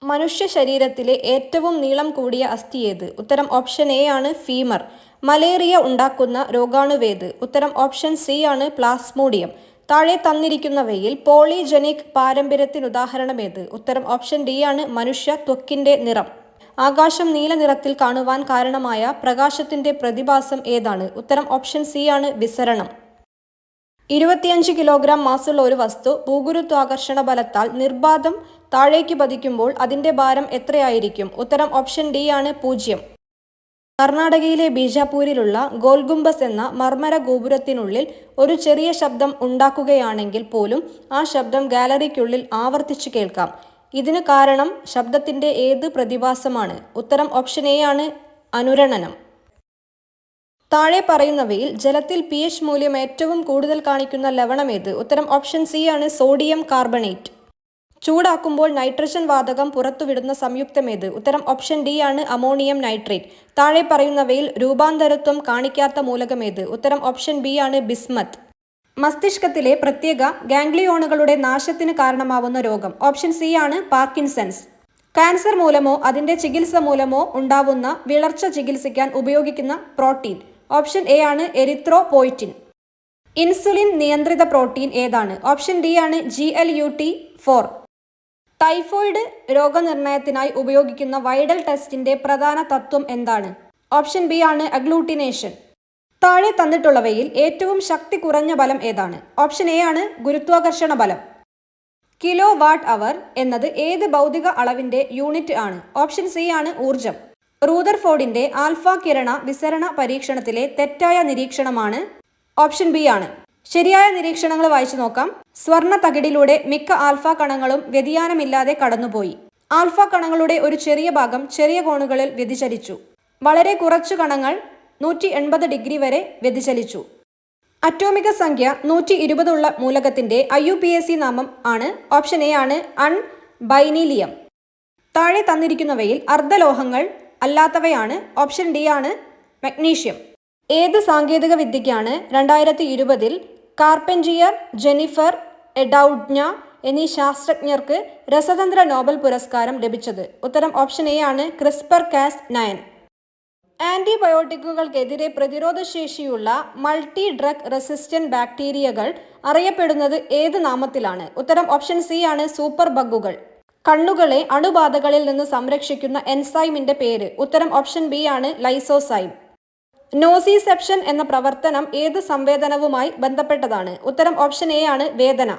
മനുഷ്യ ശരീരത്തിലെ ഏറ്റവും നീളം കൂടിയ അസ്ഥി ഏത്? ഉത്തരം ഓപ്ഷൻ എ ആണ് ഫീമർ. മലേറിയ ഉണ്ടാക്കുന്ന രോഗാണുവേത്? ഉത്തരം ഓപ്ഷൻ സി ആണ് പ്ലാസ്മോഡിയം. താഴെ തന്നിരിക്കുന്നവയിൽ പോളിജനിക് പാരമ്പര്യത്തിനുദാഹരണമേത്? ഉത്തരം ഓപ്ഷൻ ഡി ആണ് മനുഷ്യ ത്വക്കിന്റെ നിറം. ആകാശം നീല നിറത്തിൽ കാണുവാൻ കാരണമായ പ്രകാശത്തിന്റെ പ്രതിഭാസം ഏതാണ്? ഉത്തരം ഓപ്ഷൻ സി ആണ് വിസരണം. 25 കിലോഗ്രാം മാസുള്ള ഒരു വസ്തു ഭൂഗുരുത്വാകർഷണ ബലത്താൽ നിർബാധം താഴേക്ക് പതിക്കുമ്പോൾ അതിന്റെ ഭാരം എത്രയായിരിക്കും? ഉത്തരം ഓപ്ഷൻ ഡി ആണ് 0. കർണാടകയിലെ ബീജാപൂരിലുള്ള ഗോൽഗുംബസ് എന്ന മർമര ഗോപുരത്തിനുള്ളിൽ ഒരു ചെറിയ ശബ്ദം ഉണ്ടാക്കുകയാണെങ്കിൽ പോലും ആ ശബ്ദം ഗാലറിക്കുള്ളിൽ ആവർത്തിച്ചു കേൾക്കാം. ഇതിന് കാരണം ശബ്ദത്തിന്റെ ഏത് പ്രതിഭാസമാണ്? ഉത്തരം ഓപ്ഷൻ എ ആണ് അനുരണനം. താഴെ പറയുന്നവയിൽ ജലത്തിൽ pH മൂല്യം ഏറ്റവും കൂടുതൽ കാണിക്കുന്ന ലവണമേത്? ഉത്തരം ഓപ്ഷൻ സി ആണ് സോഡിയം കാർബണേറ്റ്. ചൂടാക്കുമ്പോൾ നൈട്രജൻ വാതകം പുറത്തുവിടുന്ന സംയുക്തമേത്? ഉത്തരം ഓപ്ഷൻ ഡി ആണ് അമോണിയം നൈട്രേറ്റ്. താഴെ പറയുന്നവയിൽ രൂപാന്തരത്വം കാണിക്കാത്ത മൂലകമേത്? ഉത്തരം ഓപ്ഷൻ ബി ആണ് ബിസ്മത്ത്. മസ്തിഷ്കത്തിലെ പ്രത്യേക ഗാംഗ്ലിയോണുകളുടെ നാശത്തിന് കാരണമാവുന്ന രോഗം. ഓപ്ഷൻ സി ആണ് പാർക്കിൻസൺസ്. ക്യാൻസർ മൂലമോ അതിൻ്റെ ചികിത്സ മൂലമോ ഉണ്ടാവുന്ന വിളർച്ച ചികിത്സിക്കാൻ ഉപയോഗിക്കുന്ന പ്രോട്ടീൻ. ഓപ്ഷൻ എ ആണ് എരിത്രോപോയിറ്റിൻ. ഇൻസുലിൻ നിയന്ത്രിത പ്രോട്ടീൻ ഏതാണ്? ഓപ്ഷൻ ഡി ആണ് GLUT4. ടൈഫോയിഡ് രോഗനിർണയത്തിനായി ഉപയോഗിക്കുന്ന വൈഡൽ ടെസ്റ്റിന്റെ പ്രധാന തത്വം എന്താണ്? ഓപ്ഷൻ ബി ആണ് അഗ്ലൂട്ടിനേഷൻ. താഴെ തന്നിട്ടുള്ളവയിൽ ഏറ്റവും ശക്തി കുറഞ്ഞ ബലം ഏതാണ്? ഓപ്ഷൻ എ ആണ് ഗുരുത്വാകർഷണ ബലം. കിലോ വാട്ട് അവർ എന്നത് ഏത് ഭൗതിക അളവിന്റെ യൂണിറ്റ് ആണ്? ഓപ്ഷൻ സി ആണ് ഊർജം. റൂദർഫോർഡിന്റെ ആൽഫ കിരണ വിസരണ പരീക്ഷണത്തിലെ തെറ്റായ നിരീക്ഷണമാണ്? ഓപ്ഷൻ ബി ആണ്. ശരിയായ നിരീക്ഷണങ്ങൾ വായിച്ചു നോക്കാം. സ്വർണ്ണ തകിടിലൂടെ മിക്ക ആൽഫ കണങ്ങളും വ്യതിയാനമില്ലാതെ കടന്നുപോയി. ആൽഫ കണങ്ങളുടെ ഒരു ചെറിയ ഭാഗം ചെറിയ കോണുകളിൽ വ്യതിചലിച്ചു. വളരെ കുറച്ചു കണങ്ങൾ 180 ഡിഗ്രി വരെ വ്യതിചലിച്ചു. അറ്റോമിക സംഖ്യ 120 ഉള്ള മൂലകത്തിന്റെ IUPAC നാമം ആണ്? ഓപ്ഷൻ എ ആണ് അൺബൈനീലിയം. താഴെ തന്നിരിക്കുന്നവയിൽ അർദ്ധലോഹങ്ങൾ അല്ലാത്തവയാണ്? ഓപ്ഷൻ ഡി ആണ് മഗ്നീഷ്യം. ഏത് സാങ്കേതിക വിദ്യയ്ക്കാണ് 2020 കാർപെൻറ്റിയർ, ജെനിഫർ എഡൌഡ്ന എന്നീ ശാസ്ത്രജ്ഞർക്ക് രസതന്ത്ര നോബൽ പുരസ്കാരം ലഭിച്ചത്? ഉത്തരം ഓപ്ഷൻ എ ആണ് CRISPR-Cas9. ആന്റിബയോട്ടിക്കുകൾക്കെതിരെ പ്രതിരോധശേഷിയുള്ള മൾട്ടി ഡ്രഗ് റെസിസ്റ്റന്റ് ബാക്ടീരിയകൾ അറിയപ്പെടുന്നത് ഏത് നാമത്തിലാണ്? ഉത്തരം ഓപ്ഷൻ സി ആണ് സൂപ്പർ ബഗ്ഗുകൾ. കണ്ണുകളെ അണുബാധകളിൽ നിന്ന് സംരക്ഷിക്കുന്ന എൻസൈമിന്റെ പേര്? ഉത്തരം ഓപ്ഷൻ ബി ആണ് ലൈസോസൈം. നോസിസെപ്ഷൻ എന്ന പ്രവർത്തനം ഏത് സംവേദനവുമായി ബന്ധപ്പെട്ടതാണ്? ഉത്തരം ഓപ്ഷൻ എ ആണ് വേദന.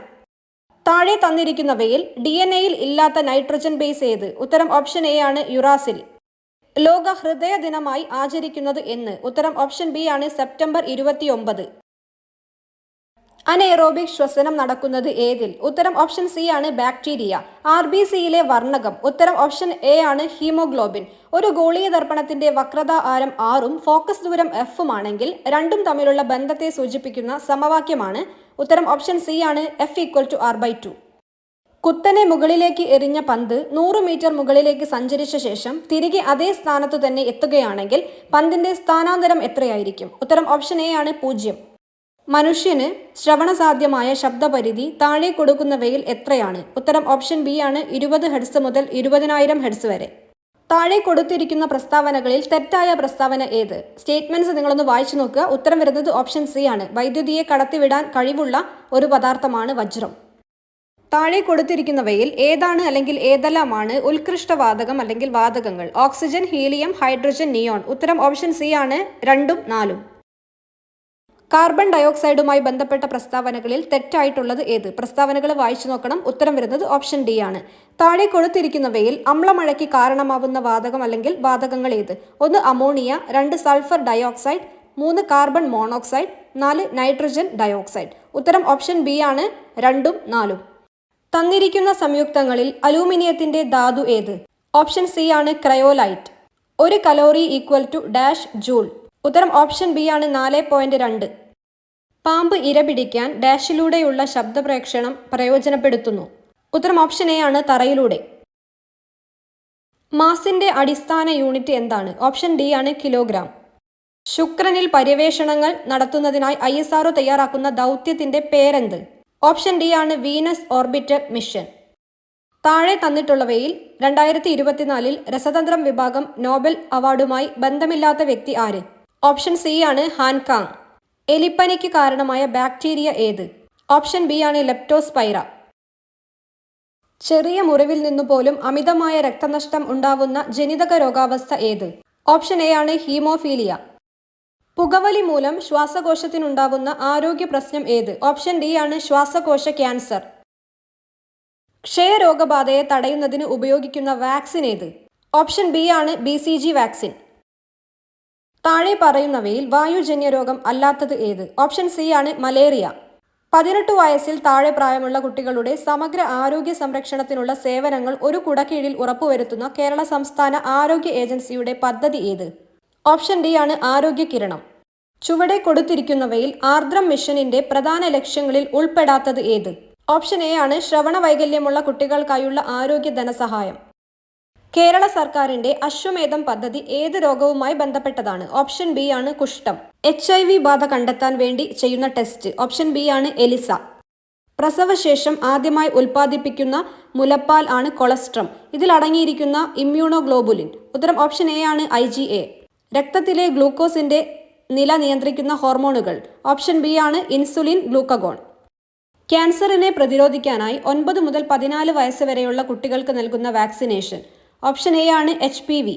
താഴെ തന്നിരിക്കുന്നവയിൽ DNA-യിൽ ഇല്ലാത്ത നൈട്രജൻ ബേസ് ഏത്? ഉത്തരം ഓപ്ഷൻ എ ആണ് യുറാസിൽ. ലോക ഹൃദയ ദിനമായി ആചരിക്കുന്നത് എന്ന്? ഉത്തരം ഓപ്ഷൻ ബി ആണ് സെപ്റ്റംബർ 29. അനേറോബിക് ശ്വസനം നടക്കുന്നത് ഏതിൽ? ഉത്തരം ഓപ്ഷൻ സി ആണ് ബാക്ടീരിയ. RBCയിലെ വർണ്ണകം? ഉത്തരം ഓപ്ഷൻ എ ആണ് ഹീമോഗ്ലോബിൻ. ഒരു ഗോളീയ ദർപ്പണത്തിന്റെ വക്രത ആരം 6ഉം ഫോക്കസ് ദൂരം F ആണെങ്കിൽ രണ്ടും തമ്മിലുള്ള ബന്ധത്തെ സൂചിപ്പിക്കുന്ന സമവാക്യമാണ്? ഉത്തരം ഓപ്ഷൻ സി ആണ് F=R/2. കുത്തനെ മുകളിലേക്ക് എറിഞ്ഞ പന്ത് 100 മീറ്റർ മുകളിലേക്ക് സഞ്ചരിച്ച ശേഷം തിരികെ അതേ സ്ഥാനത്തു തന്നെ എത്തുകയാണെങ്കിൽ പന്തിന്റെ സ്ഥാനാന്തരം എത്രയായിരിക്കും? ഉത്തരം ഓപ്ഷൻ എ ആണ് 0. മനുഷ്യന് ശ്രവണസാധ്യമായ ശബ്ദപരിധി താഴെ കൊടുക്കുന്നവയിൽ എത്രയാണ്? ഉത്തരം ഓപ്ഷൻ ബി ആണ് 20 ഹെർട്സ് മുതൽ 20,000 ഹെർട്സ് വരെ. താഴെ കൊടുത്തിരിക്കുന്ന പ്രസ്താവനകളിൽ തെറ്റായ പ്രസ്താവന ഏത്? സ്റ്റേറ്റ്മെന്റ്സ് നിങ്ങളൊന്ന് വായിച്ചു നോക്കുക. ഉത്തരം വരുന്നത് ഓപ്ഷൻ സി ആണ്. വൈദ്യുതിയെ കടത്തിവിടാൻ കഴിവുള്ള ഒരു പദാർത്ഥമാണ് വജ്രം. താഴെ കൊടുത്തിരിക്കുന്നവയിൽ ഏതാണ് അല്ലെങ്കിൽ ഏതെല്ലാമാണ് ഉത്കൃഷ്ടവാതകം അല്ലെങ്കിൽ വാതകങ്ങൾ? Oxygen, helium, hydrogen, neon. ഉത്തരം ഓപ്ഷൻ സി ആണ് 2ഉം 4ഉം. കാർബൺ ഡയോക്സൈഡുമായി ബന്ധപ്പെട്ട പ്രസ്താവനകളിൽ തെറ്റായിട്ടുള്ളത് ഏത്? പ്രസ്താവനകൾ വായിച്ചു നോക്കണം. ഉത്തരം വരുന്നത് ഓപ്ഷൻ ഡി ആണ്. താഴെ കൊടുത്തിരിക്കുന്നവയിൽ അമ്ലമഴയ്ക്ക് കാരണമാവുന്ന വാതകം അല്ലെങ്കിൽ വാതകങ്ങൾ ഏത്? 1 ammonia, 2 sulphur dioxide, 3 carbon monoxide, 4 nitrogen dioxide. ഉത്തരം ഓപ്ഷൻ ബി ആണ് 2ഉം 4ഉം. തന്നിരിക്കുന്ന സംയുക്തങ്ങളിൽ അലൂമിനിയത്തിന്റെ ധാതു ഏത്? ഓപ്ഷൻ സി ആണ് ക്രയോലൈറ്റ്. 1 calorie = joule. ഉത്തരം ഓപ്ഷൻ ബി ആണ് 4.2. പാമ്പ് ഇരപിടിക്കാൻ ഡാഷിലൂടെയുള്ള ശബ്ദപ്രേക്ഷണം പ്രയോജനപ്പെടുത്തുന്നു? ഉത്തരം ഓപ്ഷൻ എ ആണ് തറയിലൂടെ. മാസിന്റെ അടിസ്ഥാന യൂണിറ്റ് എന്താണ്? ഓപ്ഷൻ ഡി ആണ് കിലോഗ്രാം. ശുക്രനിൽ പര്യവേഷണങ്ങൾ നടത്തുന്നതിനായി ISRO തയ്യാറാക്കുന്ന ദൗത്യത്തിന്റെ പേരെന്ത്? ഓപ്ഷൻ ഡി ആണ് വീനസ് ഓർബിറ്റർ മിഷൻ. താഴെ തന്നിട്ടുള്ളവയിൽ 2024 രസതന്ത്രം വിഭാഗം നോബൽ അവാർഡുമായി ബന്ധമില്ലാത്ത വ്യക്തി ആര്? ഓപ്ഷൻ സി ആണ് ഹാൻകാങ്. എലിപ്പനിക്ക് കാരണമായ ബാക്ടീരിയ ഏത്? ഓപ്ഷൻ ബി ആണ് ലെപ്റ്റോസ്പൈറ. ചെറിയ മുറിവിൽ നിന്നു പോലും അമിതമായ രക്തനഷ്ടം ഉണ്ടാവുന്ന ജനിതക രോഗാവസ്ഥ ഏത്? ഓപ്ഷൻ എ ആണ് ഹീമോഫീലിയ. പുകവലി മൂലം ശ്വാസകോശത്തിനുണ്ടാവുന്ന ആരോഗ്യ പ്രശ്നം ഏത്? ഓപ്ഷൻ ഡി ആണ് ശ്വാസകോശ ക്യാൻസർ. ക്ഷയരോഗബാധയെ തടയുന്നതിന് ഉപയോഗിക്കുന്ന വാക്സിൻ ഏത്? ഓപ്ഷൻ ബി ആണ് BCG വാക്സിൻ. താഴെ പറയുന്നവയിൽ വായുജന്യ രോഗം അല്ലാത്തത് ഏത്? ഓപ്ഷൻ സി ആണ് മലേറിയ. 18 വയസ്സിൽ താഴെ പ്രായമുള്ള കുട്ടികളുടെ സമഗ്ര ആരോഗ്യ സംരക്ഷണത്തിനുള്ള സേവനങ്ങൾ ഒരു കുടക്കീഴിൽ ഉറപ്പുവരുത്തുന്ന കേരള സംസ്ഥാന ആരോഗ്യ ഏജൻസിയുടെ പദ്ധതി ഏത്? ഓപ്ഷൻ ഡി ആണ് ആരോഗ്യ കിരണം. ചുവടെ കൊടുത്തിരിക്കുന്നവയിൽ ആർദ്രം മിഷനിന്റെ പ്രധാന ലക്ഷ്യങ്ങളിൽ ഉൾപ്പെടാത്തത് ഏത്? ഓപ്ഷൻ എ ആണ് ശ്രവണ വൈകല്യമുള്ള കുട്ടികൾക്കായുള്ള ആരോഗ്യ ധനസഹായം. കേരള സർക്കാരിന്റെ അശ്വമേധം പദ്ധതി ഏത് രോഗവുമായി ബന്ധപ്പെട്ടതാണ്? ഓപ്ഷൻ ബി ആണ് കുഷ്ഠം. HIV ബാധ കണ്ടെത്താൻ വേണ്ടി ചെയ്യുന്ന ടെസ്റ്റ്. ഓപ്ഷൻ ബി ആണ് എലിസ. പ്രസവശേഷം ആദ്യമായി ഉൽപ്പാദിപ്പിക്കുന്ന മുലപ്പാൽ ആണ് കൊളസ്ട്രം. ഇതിൽ അടങ്ങിയിരിക്കുന്ന ഇമ്മ്യൂണോഗ്ലോബുലിൻ. ഉത്തരം ഓപ്ഷൻ എ ആണ് IgA. രക്തത്തിലെ ഗ്ലൂക്കോസിന്റെ നില നിയന്ത്രിക്കുന്ന ഹോർമോണുകൾ. ഓപ്ഷൻ ബി ആണ് ഇൻസുലിൻ, ഗ്ലൂക്കഗോൺ. ക്യാൻസറിനെ പ്രതിരോധിക്കാനായി 9 മുതൽ 14 വയസ്സ് വരെയുള്ള കുട്ടികൾക്ക് നൽകുന്ന വാക്സിനേഷൻ. ഓപ്ഷൻ എ ആണ് HPV.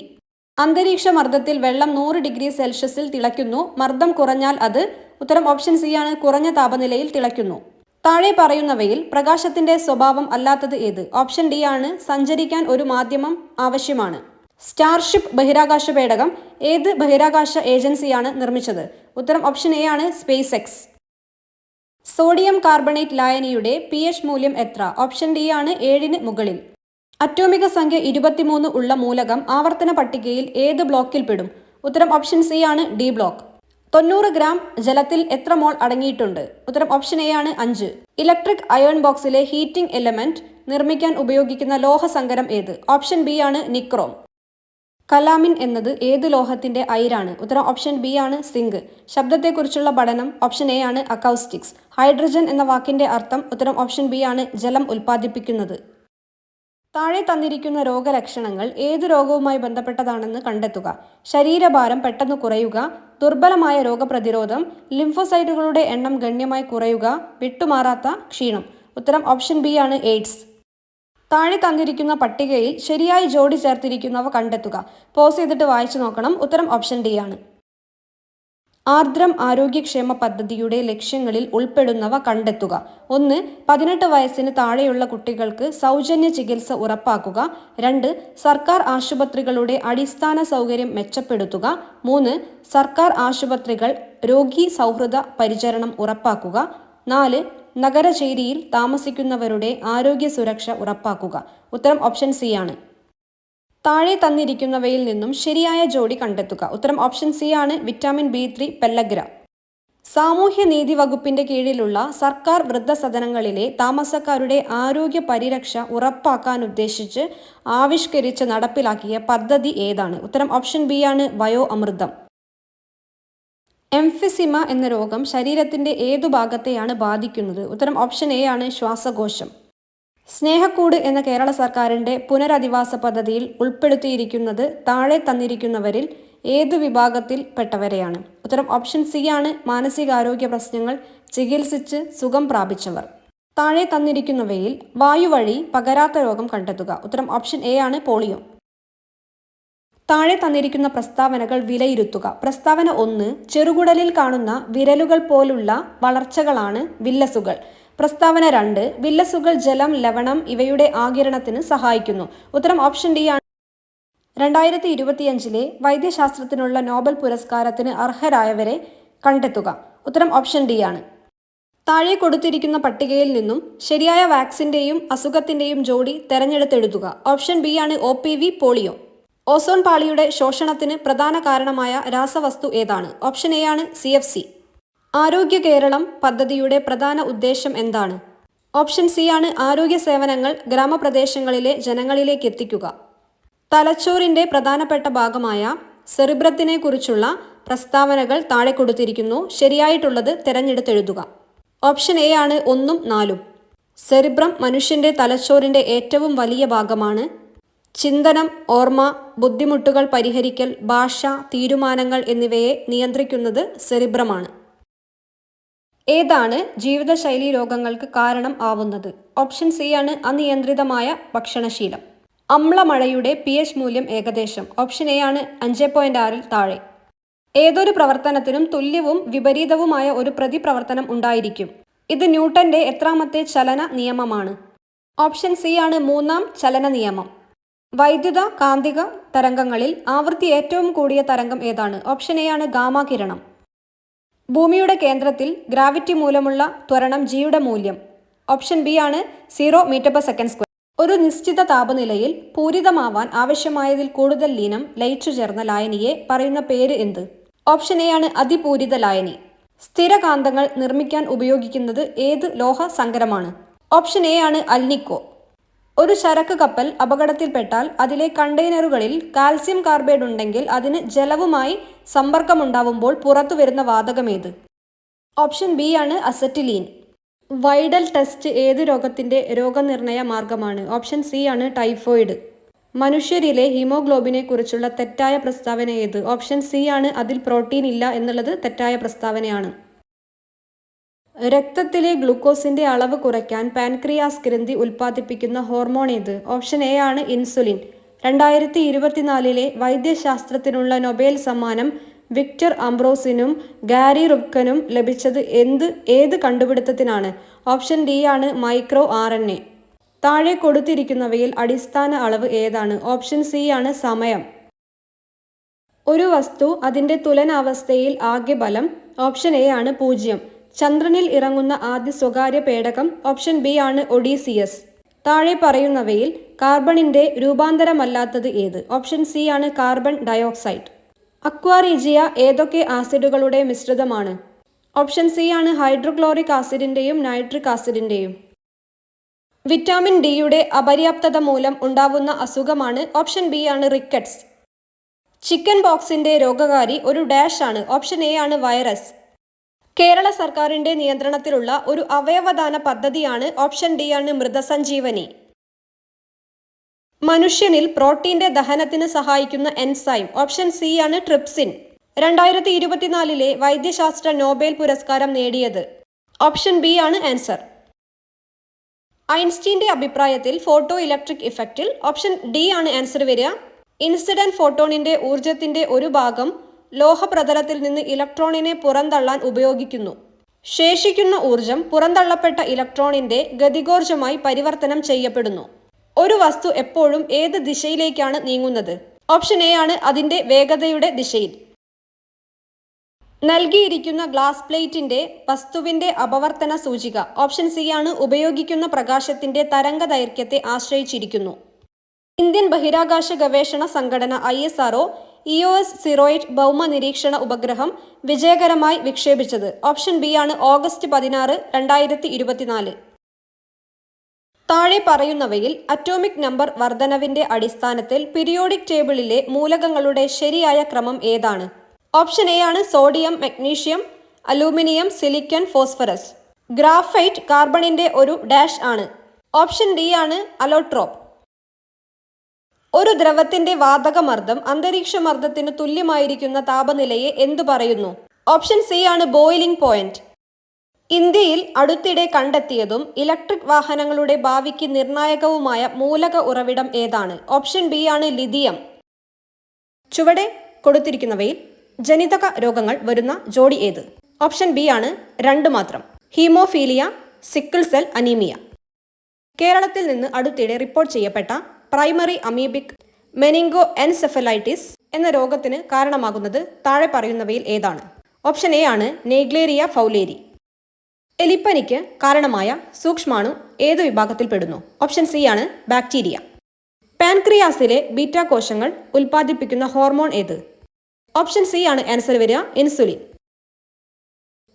അന്തരീക്ഷ മർദ്ദത്തിൽ വെള്ളം 100 ഡിഗ്രി സെൽഷ്യസിൽ തിളയ്ക്കുന്നു. മർദ്ദം കുറഞ്ഞാൽ അത്. ഉത്തരം ഓപ്ഷൻ സി ആണ് കുറഞ്ഞ താപനിലയിൽ തിളയ്ക്കുന്നു. താഴെ പറയുന്നവയിൽ പ്രകാശത്തിന്റെ സ്വഭാവം അല്ലാത്തത് ഏത്? ഓപ്ഷൻ ഡി ആണ് സഞ്ചരിക്കാൻ ഒരു മാധ്യമം ആവശ്യമാണ്. സ്റ്റാർഷിപ്പ് ബഹിരാകാശ പേടകം ഏത് ബഹിരാകാശ ഏജൻസിയാണ് നിർമ്മിച്ചത്? ഉത്തരം ഓപ്ഷൻ എ ആണ് സ്പേസ് എക്സ്. സോഡിയം കാർബണേറ്റ് ലായനിയുടെ pH മൂല്യം എത്ര? ഓപ്ഷൻ ഡി ആണ് 7ന് മുകളിൽ. അറ്റോമിക സംഖ്യ 23 ഉള്ള മൂലകം ആവർത്തന പട്ടികയിൽ ഏത് ബ്ലോക്കിൽ പെടും? ഉത്തരം ഓപ്ഷൻ സി ആണ് ഡി ബ്ലോക്ക്. 90 ഗ്രാം ജലത്തിൽ എത്ര മോൾ അടങ്ങിയിട്ടുണ്ട്? ഉത്തരം ഓപ്ഷൻ എ ആണ് 5. ഇലക്ട്രിക് അയൺ ബോക്സിലെ ഹീറ്റിംഗ് എലമെന്റ് നിർമ്മിക്കാൻ ഉപയോഗിക്കുന്ന ലോഹസങ്കരം ഏത്? ഓപ്ഷൻ ബി ആണ് നിക്രോം. കലാമിൻ എന്നത് ഏത് ലോഹത്തിന്റെ അയിരാണ്? ഉത്തരം ഓപ്ഷൻ ബി ആണ് സിങ്ക്. ശബ്ദത്തെക്കുറിച്ചുള്ള പഠനം. ഓപ്ഷൻ എ ആണ് അക്കൗസ്റ്റിക്സ്. ഹൈഡ്രജൻ എന്ന വാക്കിന്റെ അർത്ഥം. ഉത്തരം ഓപ്ഷൻ ബി ആണ് ജലം ഉൽപ്പാദിപ്പിക്കുന്നത്. താഴെ തന്നിരിക്കുന്ന രോഗലക്ഷണങ്ങൾ ഏത് രോഗവുമായി ബന്ധപ്പെട്ടതാണെന്ന് കണ്ടെത്തുക. ശരീരഭാരം പെട്ടെന്ന് കുറയുക, ദുർബലമായ രോഗപ്രതിരോധം, ലിംഫോസൈറ്റുകളുടെ എണ്ണം ഗണ്യമായി കുറയുക, വിട്ടുമാറാത്ത ക്ഷീണം. ഉത്തരം ഓപ്ഷൻ ബി ആണ് എയ്ഡ്സ്. താഴെ തന്നിരിക്കുന്ന പട്ടികയിൽ ശരിയായി ജോഡി ചേർത്തിരിക്കുന്നവ കണ്ടെത്തുക. പോസ് ചെയ്തിട്ട് വായിച്ചു നോക്കണം. ഉത്തരം ഓപ്ഷൻ ഡി ആണ്. ആർദ്രം ആരോഗ്യക്ഷേമ പദ്ധതിയുടെ ലക്ഷ്യങ്ങളിൽ ഉൾപ്പെടുന്നവ കണ്ടെത്തുക. 1. 18 വയസ്സിന് താഴെയുള്ള കുട്ടികൾക്ക് സൗജന്യ ചികിത്സ ഉറപ്പാക്കുക. 2. സർക്കാർ ആശുപത്രികളുടെ അടിസ്ഥാന സൗകര്യം മെച്ചപ്പെടുത്തുക. 3. സർക്കാർ ആശുപത്രികൾ രോഗി സൗഹൃദ പരിചരണം ഉറപ്പാക്കുക. 4. നഗരചേരിയിൽ താമസിക്കുന്നവരുടെ ആരോഗ്യ സുരക്ഷ ഉറപ്പാക്കുക. ഉത്തരം ഓപ്ഷൻ സി ആണ്. താഴെ തന്നിരിക്കുന്നവയിൽ നിന്നും ശരിയായ ജോഡി കണ്ടെത്തുക. ഉത്തരം ഓപ്ഷൻ സി ആണ് വിറ്റാമിൻ B3 പെല്ലഗ്ര. സാമൂഹ്യനീതി വകുപ്പിന്റെ കീഴിലുള്ള സർക്കാർ വൃദ്ധസദനങ്ങളിലെ താമസക്കാരുടെ ആരോഗ്യ പരിരക്ഷ ഉറപ്പാക്കാനുദ്ദേശിച്ച് ആവിഷ്കരിച്ച് നടപ്പിലാക്കിയ പദ്ധതി ഏതാണ്? ഉത്തരം ഓപ്ഷൻ ബി ആണ് വയോ അമൃതം. എംഫിസിമ എന്ന രോഗം ശരീരത്തിന്റെ ഏതു ഭാഗത്തെയാണ് ബാധിക്കുന്നത്? ഉത്തരം ഓപ്ഷൻ എ ആണ് ശ്വാസകോശം. സ്നേഹക്കൂട് എന്ന കേരള സർക്കാരിന്റെ പുനരധിവാസ പദ്ധതിയിൽ ഉൾപ്പെടുത്തിയിരിക്കുന്നത് താഴെ തന്നിരിക്കുന്നവരിൽ ഏതു വിഭാഗത്തിൽ പെട്ടവരെയാണ്? ഉത്തരം ഓപ്ഷൻ സി ആണ് മാനസികാരോഗ്യ പ്രശ്നങ്ങൾ ചികിത്സിച്ച് സുഖം പ്രാപിച്ചവർ. താഴെ തന്നിരിക്കുന്നവയിൽ വായുവഴി പകരാത്ത രോഗം കണ്ടെത്തുക. ഉത്തരം ഓപ്ഷൻ എ ആണ് പോളിയോ. താഴെ തന്നിരിക്കുന്ന പ്രസ്താവനകൾ വിലയിരുത്തുക. പ്രസ്താവന 1. ചെറുകുടലിൽ കാണുന്ന വിരലുകൾ പോലുള്ള വളർച്ചകളാണ് വില്ലസുകൾ. പ്രസ്താവന 2. വില്ലസുകൾ ജലം, ലവണം ഇവയുടെ ആഗിരണത്തിന് സഹായിക്കുന്നു. ഉത്തരം ഓപ്ഷൻ ഡി ആണ്. 2025 വൈദ്യശാസ്ത്രത്തിനുള്ള നോബൽ പുരസ്കാരത്തിന് അർഹരായവരെ കണ്ടെത്തുക. ഉത്തരം ഓപ്ഷൻ ഡി ആണ്. താഴെ കൊടുത്തിരിക്കുന്ന പട്ടികയിൽ നിന്നും ശരിയായ വാക്സിന്റെയും അസുഖത്തിന്റെയും ജോഡി തെരഞ്ഞെടുത്തെഴുതുക. ഓപ്ഷൻ ബി ആണ് OPV പോളിയോ. ഓസോൺ പാളിയുടെ ശോഷണത്തിന് പ്രധാന കാരണമായ രാസവസ്തു ഏതാണ്? ഓപ്ഷൻ എ ആണ് CFC. ആരോഗ്യ കേരളം പദ്ധതിയുടെ പ്രധാന ഉദ്ദേശം എന്താണ്? ഓപ്ഷൻ സി ആണ് ആരോഗ്യ സേവനങ്ങൾ ഗ്രാമപ്രദേശങ്ങളിലെ ജനങ്ങളിലേക്ക് എത്തിക്കുക. തലച്ചോറിന്റെ പ്രധാനപ്പെട്ട ഭാഗമായ സെറിബ്രത്തിനെ കുറിച്ചുള്ള പ്രസ്താവനകൾ താഴെ കൊടുത്തിരിക്കുന്നു. ശരിയായിട്ടുള്ളത് തിരഞ്ഞെടുത്തെഴുതുക. ഓപ്ഷൻ എ ആണ് 1ഉം 4ഉം. സെറിബ്രം മനുഷ്യന്റെ തലച്ചോറിന്റെ ഏറ്റവും വലിയ ഭാഗമാണ്. ചിന്തനം, ഓർമ്മ, ബുദ്ധിമുട്ടുകൾ പരിഹരിക്കൽ, ഭാഷ, തീരുമാനങ്ങൾ എന്നിവയെ നിയന്ത്രിക്കുന്നത് സെറിബ്രമാണ്. ഏതാണ് ജീവിതശൈലി രോഗങ്ങൾക്ക് കാരണം ആവുന്നത്? ഓപ്ഷൻ സി ആണ് അനിയന്ത്രിതമായ ഭക്ഷണശീലം. അമ്ലമഴയുടെ pH മൂല്യം ഏകദേശം. ഓപ്ഷൻ എ ആണ് 5.6-ൽ താഴെ. ഏതൊരു പ്രവർത്തനത്തിനും തുല്യവും വിപരീതവുമായ ഒരു പ്രതിപ്രവർത്തനം ഉണ്ടായിരിക്കും. ഇത് ന്യൂട്ടന്റെ എത്രാമത്തെ ചലന നിയമമാണ്? ഓപ്ഷൻ സി ആണ് 3-ാം ചലന നിയമം. വൈദ്യുത കാന്തിക തരംഗങ്ങളിൽ ആവൃത്തി ഏറ്റവും കൂടിയ തരംഗം ഏതാണ്? ഓപ്ഷൻ എ ആണ് ഗാമ കിരണം. ഭൂമിയുടെ കേന്ദ്രത്തിൽ ഗ്രാവിറ്റി മൂലമുള്ള ത്വരണം Gയുടെ മൂല്യം. ഓപ്ഷൻ ബി ആണ് 0 മീറ്റർ/സെക്കൻഡ്². ഒരു നിശ്ചിത താപനിലയിൽ പൂരിതമാവാൻ ആവശ്യമായതിൽ കൂടുതൽ ലീനം ലയിച്ചു ചേർന്ന ലായനിയെ പറയുന്ന പേര് എന്ത്? ഓപ്ഷൻ എ ആണ് അതിപൂരിത ലായനി. സ്ഥിരകാന്തങ്ങൾ നിർമ്മിക്കാൻ ഉപയോഗിക്കുന്നത് ഏത് ലോഹ സങ്കരമാണ്? ഓപ്ഷൻ എ ആണ് അൽനിക്കോ. ഒരു ചരക്ക് കപ്പൽ അപകടത്തിൽപ്പെട്ടാൽ അതിലെ കണ്ടെയ്നറുകളിൽ കാൽസ്യം കാർബൈഡ് ഉണ്ടെങ്കിൽ അതിന് ജലവുമായി സമ്പർക്കമുണ്ടാവുമ്പോൾ പുറത്തുവരുന്ന വാതകമേത്? ഓപ്ഷൻ ബി ആണ് അസറ്റിലീൻ. വൈഡൽ ടെസ്റ്റ് ഏത് രോഗത്തിൻ്റെ രോഗനിർണയ മാർഗമാണ്? ഓപ്ഷൻ സി ആണ് ടൈഫോയിഡ്. മനുഷ്യരിലെ ഹീമോഗ്ലോബിനെ കുറിച്ചുള്ള തെറ്റായ പ്രസ്താവന ഏത്? ഓപ്ഷൻ സി ആണ് അതിൽ പ്രോട്ടീൻ ഇല്ല എന്നുള്ളത് തെറ്റായ പ്രസ്താവനയാണ്. രക്തത്തിലെ ഗ്ലൂക്കോസിന്റെ അളവ് കുറയ്ക്കാൻ പാൻക്രിയാസ് ഗ്രന്ഥി ഉൽപ്പാദിപ്പിക്കുന്ന ഹോർമോൺ ഏത്? ഓപ്ഷൻ എ ആണ് ഇൻസുലിൻ. 2024 വൈദ്യശാസ്ത്രത്തിനുള്ള നൊബേൽ സമ്മാനം വിക്ടർ അംബ്രോസിനും ഗാരി റുബ്കനും ലഭിച്ചത് ഏത് കണ്ടുപിടുത്തത്തിനാണ്? ഓപ്ഷൻ ഡി ആണ് മൈക്രോ RNA. താഴെ കൊടുത്തിരിക്കുന്നവയിൽ അടിസ്ഥാന അളവ് ഏതാണ്? ഓപ്ഷൻ സി ആണ് സമയം. ഒരു വസ്തു അതിൻ്റെ തുലനാവസ്ഥയിൽ ആകെ ബലം. ഓപ്ഷൻ എ ആണ് 0. ചന്ദ്രനിൽ ഇറങ്ങുന്ന ആദ്യ സ്വകാര്യ പേടകം. ഓപ്ഷൻ ബി ആണ് ഒഡീസിയസ്. താഴെ പറയുന്നവയിൽ കാർബണിൻ്റെ രൂപാന്തരമല്ലാത്തത് ഏത്? ഓപ്ഷൻ സി ആണ് കാർബൺ ഡയോക്സൈഡ്. അക്വാറീജിയ ഏതൊക്കെ ആസിഡുകളുടെ മിശ്രിതമാണ്? ഓപ്ഷൻ സി ആണ് ഹൈഡ്രോക്ലോറിക് ആസിഡിൻ്റെയും നൈട്രിക് ആസിഡിൻ്റെയും. വിറ്റാമിൻ ഡിയുടെ അപര്യാപ്തത മൂലം ഉണ്ടാവുന്ന അസുഖമാണ്? ഓപ്ഷൻ ബി ആണ് റിക്കറ്റ്സ്. ചിക്കൻ പോക്സിൻ്റെ രോഗകാരി ഒരു ഡാഷ് ആണ്? ഓപ്ഷൻ എ ആണ് വൈറസ്. കേരള സർക്കാരിൻ്റെ നിയന്ത്രണത്തിലുള്ള ഒരു അവയവദാന പദ്ധതിയാണ്? ഓപ്ഷൻ ഡി ആണ് മൃതസഞ്ജീവനി. മനുഷ്യനിൽ പ്രോട്ടീന്റെ ദഹനത്തിന് സഹായിക്കുന്ന എൻസൈം? ഓപ്ഷൻ സി ആണ് ട്രിപ്സിൻ. 2024 വൈദ്യശാസ്ത്ര നോബേൽ പുരസ്കാരം നേടിയത്? ഓപ്ഷൻ ബി ആണ് ആൻസർ. ഐൻസ്റ്റീൻ്റെ അഭിപ്രായത്തിൽ ഫോട്ടോ ഇലക്ട്രിക് ഇഫക്റ്റിൽ? ഓപ്ഷൻ ഡി ആണ് ആൻസർ വരിക. ഇൻസിഡന്റ് ഫോട്ടോണിന്റെ ഊർജത്തിന്റെ ഒരു ഭാഗം ലോഹപ്രതലത്തിൽ നിന്ന് ഇലക്ട്രോണിനെ പുറന്തള്ളാൻ ഉപയോഗിക്കുന്നു. ശേഷിക്കുന്ന ഊർജം പുറന്തള്ളപ്പെട്ട ഇലക്ട്രോണിന്റെ ഗതികോർജമായി പരിവർത്തനം ചെയ്യപ്പെടുന്നു. ഒരു വസ്തു എപ്പോഴും ഏത് ദിശയിലേക്കാണ് നീങ്ങുന്നത്? ഓപ്ഷൻ എ ആണ് അതിൻ്റെ വേഗതയുടെ ദിശയിൽ. നൽകിയിരിക്കുന്ന ഗ്ലാസ് പ്ലേറ്റിന്റെ വസ്തുവിന്റെ അപവർത്തന സൂചിക? ഓപ്ഷൻ സി ആണ് ഉപയോഗിക്കുന്ന പ്രകാശത്തിന്റെ തരംഗ ദൈർഘ്യത്തെ ആശ്രയിച്ചിരിക്കുന്നു. ഇന്ത്യൻ ബഹിരാകാശ ഗവേഷണ സംഘടന ISRO EOS-08 ഭൗമ നിരീക്ഷണ ഉപഗ്രഹം വിജയകരമായി വിക്ഷേപിച്ചത്? ഓപ്ഷൻ ബി ആണ് ഓഗസ്റ്റ് 16, 2024. താഴെ പറയുന്നവയിൽ അറ്റോമിക് നമ്പർ വർധനവിന്റെ അടിസ്ഥാനത്തിൽ പീരിയോഡിക് ടേബിളിലെ മൂലകങ്ങളുടെ ശരിയായ ക്രമം ഏതാണ്? ഓപ്ഷൻ എ ആണ് sodium, magnesium, aluminium, silicon, phosphorus. Graphite കാർബണിന്റെ ഒരു ഡാഷ് ആണ്? ഓപ്ഷൻ ഡി ആണ് അലോട്രോപ്പ്. ഒരു ദ്രവത്തിന്റെ വാതകമർദ്ദം അന്തരീക്ഷമർദ്ദത്തിന് തുല്യമായിരിക്കുന്ന താപനിലയെ എന്തു പറയുന്നു? ഓപ്ഷൻ സി ആണ് ബോയിലിംഗ് പോയിന്റ്. ഇന്ത്യയിൽ അടുത്തിടെ കണ്ടെത്തിയതും ഇലക്ട്രിക് വാഹനങ്ങളുടെ ഭാവിക്ക് നിർണായകവുമായ മൂലക ഉറവിടം ഏതാണ്? ഓപ്ഷൻ ബി ആണ് ലിഥിയം. ചുവടെ കൊടുത്തിരിക്കുന്നവയിൽ ജനിതക രോഗങ്ങൾ വരുന്ന ജോഡി ഏത്? ഓപ്ഷൻ ബി ആണ് 2 മാത്രം. Haemophilia, sickle cell anaemia. കേരളത്തിൽ നിന്ന് അടുത്തിടെ റിപ്പോർട്ട് ചെയ്യപ്പെട്ട പ്രൈമറി അമീബിക് മെനിങ്കോ എൻസെഫലൈറ്റിസ് എന്ന രോഗത്തിന് കാരണമാകുന്നത് താഴെ പറയുന്നവയിൽ ഏതാണ്? ഓപ്ഷൻ എ ആണ് നെഗ്ലേരിയ ഫൗലേരി. എലിപ്പനിക്ക് കാരണമായ സൂക്ഷ്മാണു ഏത് വിഭാഗത്തിൽപ്പെടുന്നു? ഓപ്ഷൻ സി ആണ് ബാക്ടീരിയ. പാൻക്രിയാസിലെ ബീറ്റാ കോശങ്ങൾ ഉൽപ്പാദിപ്പിക്കുന്ന ഹോർമോൺ ഏത്? ഓപ്ഷൻ സി ആണ് ആൻസർ വരിക, ഇൻസുലിൻ.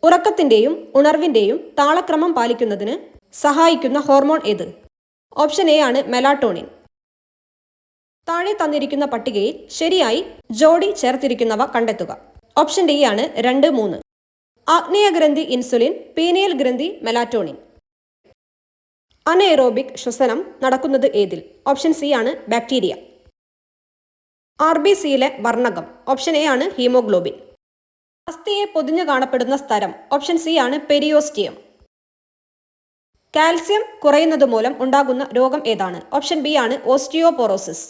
ഉറക്കത്തിൻ്റെയും ഉണർവിൻ്റെയും താളക്രമം പാലിക്കുന്നതിന് സഹായിക്കുന്ന ഹോർമോൺ ഏത്? ഓപ്ഷൻ എ ആണ് മെലാട്ടോണിൻ. താഴെ തന്നിരിക്കുന്ന പട്ടികയിൽ ശരിയായി ജോഡി ചേർത്തിരിക്കുന്നവ കണ്ടെത്തുക. ഓപ്ഷൻ ഡി ആണ് 2, 3. ആഗ്നേയഗ്രന്ഥി ഇൻസുലിൻ, പീനിയൽ ഗ്രന്ഥി മെലാറ്റോണിൻ. അനഎറോബിക് ശ്വസനം നടക്കുന്നത് ഏതിൽ? ഓപ്ഷൻ സി ആണ് ബാക്ടീരിയ. RBCയിലെ വർണ്ണകം? ഓപ്ഷൻ എ ആണ് ഹീമോഗ്ലോബിൻ. അസ്ഥിയെ പൊതിഞ്ഞു കാണപ്പെടുന്ന സ്ഥലം? ഓപ്ഷൻ സി ആണ് പെരിയോസ്റ്റിയം. കാൽസ്യം കുറയുന്നത് മൂലം ഉണ്ടാകുന്ന രോഗം ഏതാണ്? ഓപ്ഷൻ ബി ആണ് ഓസ്റ്റിയോപോറോസിസ്.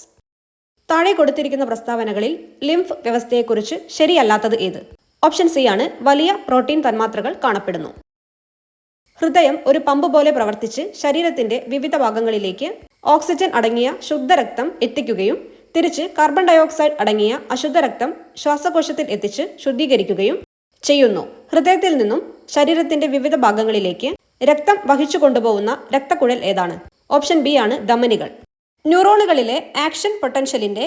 താഴെ കൊടുത്തിരിക്കുന്ന പ്രസ്താവനകളിൽ ലിംഫ് വ്യവസ്ഥയെക്കുറിച്ച് ശരിയല്ലാത്തത് ഏത്? ഓപ്ഷൻ സി ആണ് വലിയ പ്രോട്ടീൻ തന്മാത്രകൾ കാണപ്പെടുന്നു. ഹൃദയം ഒരു പമ്പ് പോലെ പ്രവർത്തിച്ച് ശരീരത്തിന്റെ വിവിധ ഭാഗങ്ങളിലേക്ക് ഓക്സിജൻ അടങ്ങിയ ശുദ്ധരക്തം എത്തിക്കുകയും തിരിച്ച് കാർബൺ ഡയോക്സൈഡ് അടങ്ങിയ അശുദ്ധരക്തം ശ്വാസകോശത്തിൽ എത്തിച്ച് ശുദ്ധീകരിക്കുകയും ചെയ്യുന്നു. ഹൃദയത്തിൽ നിന്നും ശരീരത്തിന്റെ വിവിധ ഭാഗങ്ങളിലേക്ക് രക്തം വഹിച്ചു കൊണ്ടുപോകുന്ന രക്തക്കുഴൽ ഏതാണ്? ഓപ്ഷൻ ബി ആണ് ധമനികൾ. ന്യൂറോണുകളിലെ ആക്ഷൻ പൊട്ടൻഷ്യലിന്റെ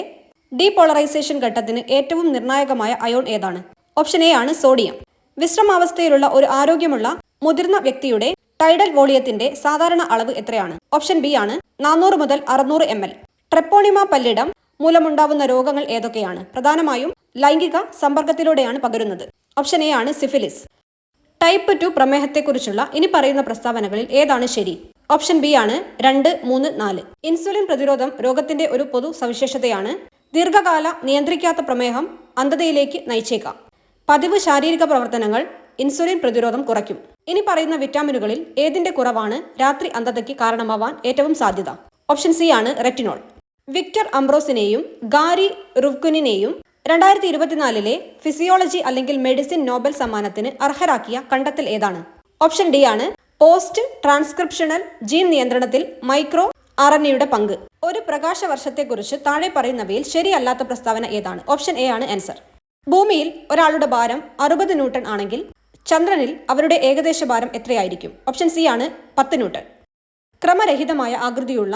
ഡീപോളറൈസേഷൻ ഘട്ടത്തിന് ഏറ്റവും നിർണായകമായ അയോൺ ഏതാണ്? ഓപ്ഷൻ എ ആണ് സോഡിയം. വിശ്രമാവസ്ഥയിലുള്ള ഒരു ആരോഗ്യമുള്ള മുതിർന്ന വ്യക്തിയുടെ ടൈഡൽ വോളിയത്തിന്റെ സാധാരണ അളവ് എത്രയാണ്? ഓപ്ഷൻ ബി ആണ് 400 മുതൽ 600 ml. ട്രെപ്പോണിമ പല്ലിടം മൂലമുണ്ടാവുന്ന രോഗങ്ങൾ ഏതൊക്കെയാണ്? പ്രധാനമായും ലൈംഗിക സമ്പർക്കത്തിലൂടെയാണ് പകരുന്നത്. ഓപ്ഷൻ എ ആണ് സിഫിലിസ്. ടൈപ്പ് 2 പ്രമേഹത്തെക്കുറിച്ചുള്ള ഇനി പറയുന്ന പ്രസ്താവനകളിൽ ഏതാണ് ശരി? ഓപ്ഷൻ ബി ആണ് 2, 3, 4. ഇൻസുലിൻ പ്രതിരോധം രോഗത്തിന്റെ ഒരു പൊതു സവിശേഷതയാണ്. ദീർഘകാല നിയന്ത്രിക്കാത്ത പ്രമേഹം അന്ധതയിലേക്ക് നയിച്ചേക്കാം. പതിവ് ശാരീരിക പ്രവർത്തനങ്ങൾ ഇൻസുലിൻ പ്രതിരോധം കുറയ്ക്കും. ഇനി പറയുന്ന വിറ്റാമിനുകളിൽ ഏതിന്റെ കുറവാണ് രാത്രി അന്ധതയ്ക്ക് കാരണമാവാൻ ഏറ്റവും സാധ്യത? ഓപ്ഷൻ സി ആണ് റെറ്റിനോൾ. വിക്ടർ അംബ്രോസിനെയും ഗാരി റുവ്കുനിനെയും 2024 ഫിസിയോളജി അല്ലെങ്കിൽ മെഡിസിൻ നോബൽ സമ്മാനത്തിന് അർഹരാക്കിയ കണ്ടെത്തൽ ഏതാണ്? ഓപ്ഷൻ ഡി ആണ് പോസ്റ്റ് ട്രാൻസ്ക്രിപ്ഷണൽ ജീൻ നിയന്ത്രണത്തിൽ മൈക്രോ RNA പങ്ക്. ഒരു പ്രകാശവർഷത്തെക്കുറിച്ച് താഴെ പറയുന്നവയിൽ ശരിയല്ലാത്ത പ്രസ്താവന ഏതാണ്? ഓപ്ഷൻ എ ആണ് ആൻസർ. ഭൂമിയിൽ ഒരാളുടെ ഭാരം 60 ന്യൂട്ടൺ ആണെങ്കിൽ ചന്ദ്രനിൽ അവരുടെ ഏകദേശ ഭാരം എത്രയായിരിക്കും? ഓപ്ഷൻ സി ആണ് 10 ന്യൂട്ടൺ. ക്രമരഹിതമായ ആകൃതിയുള്ള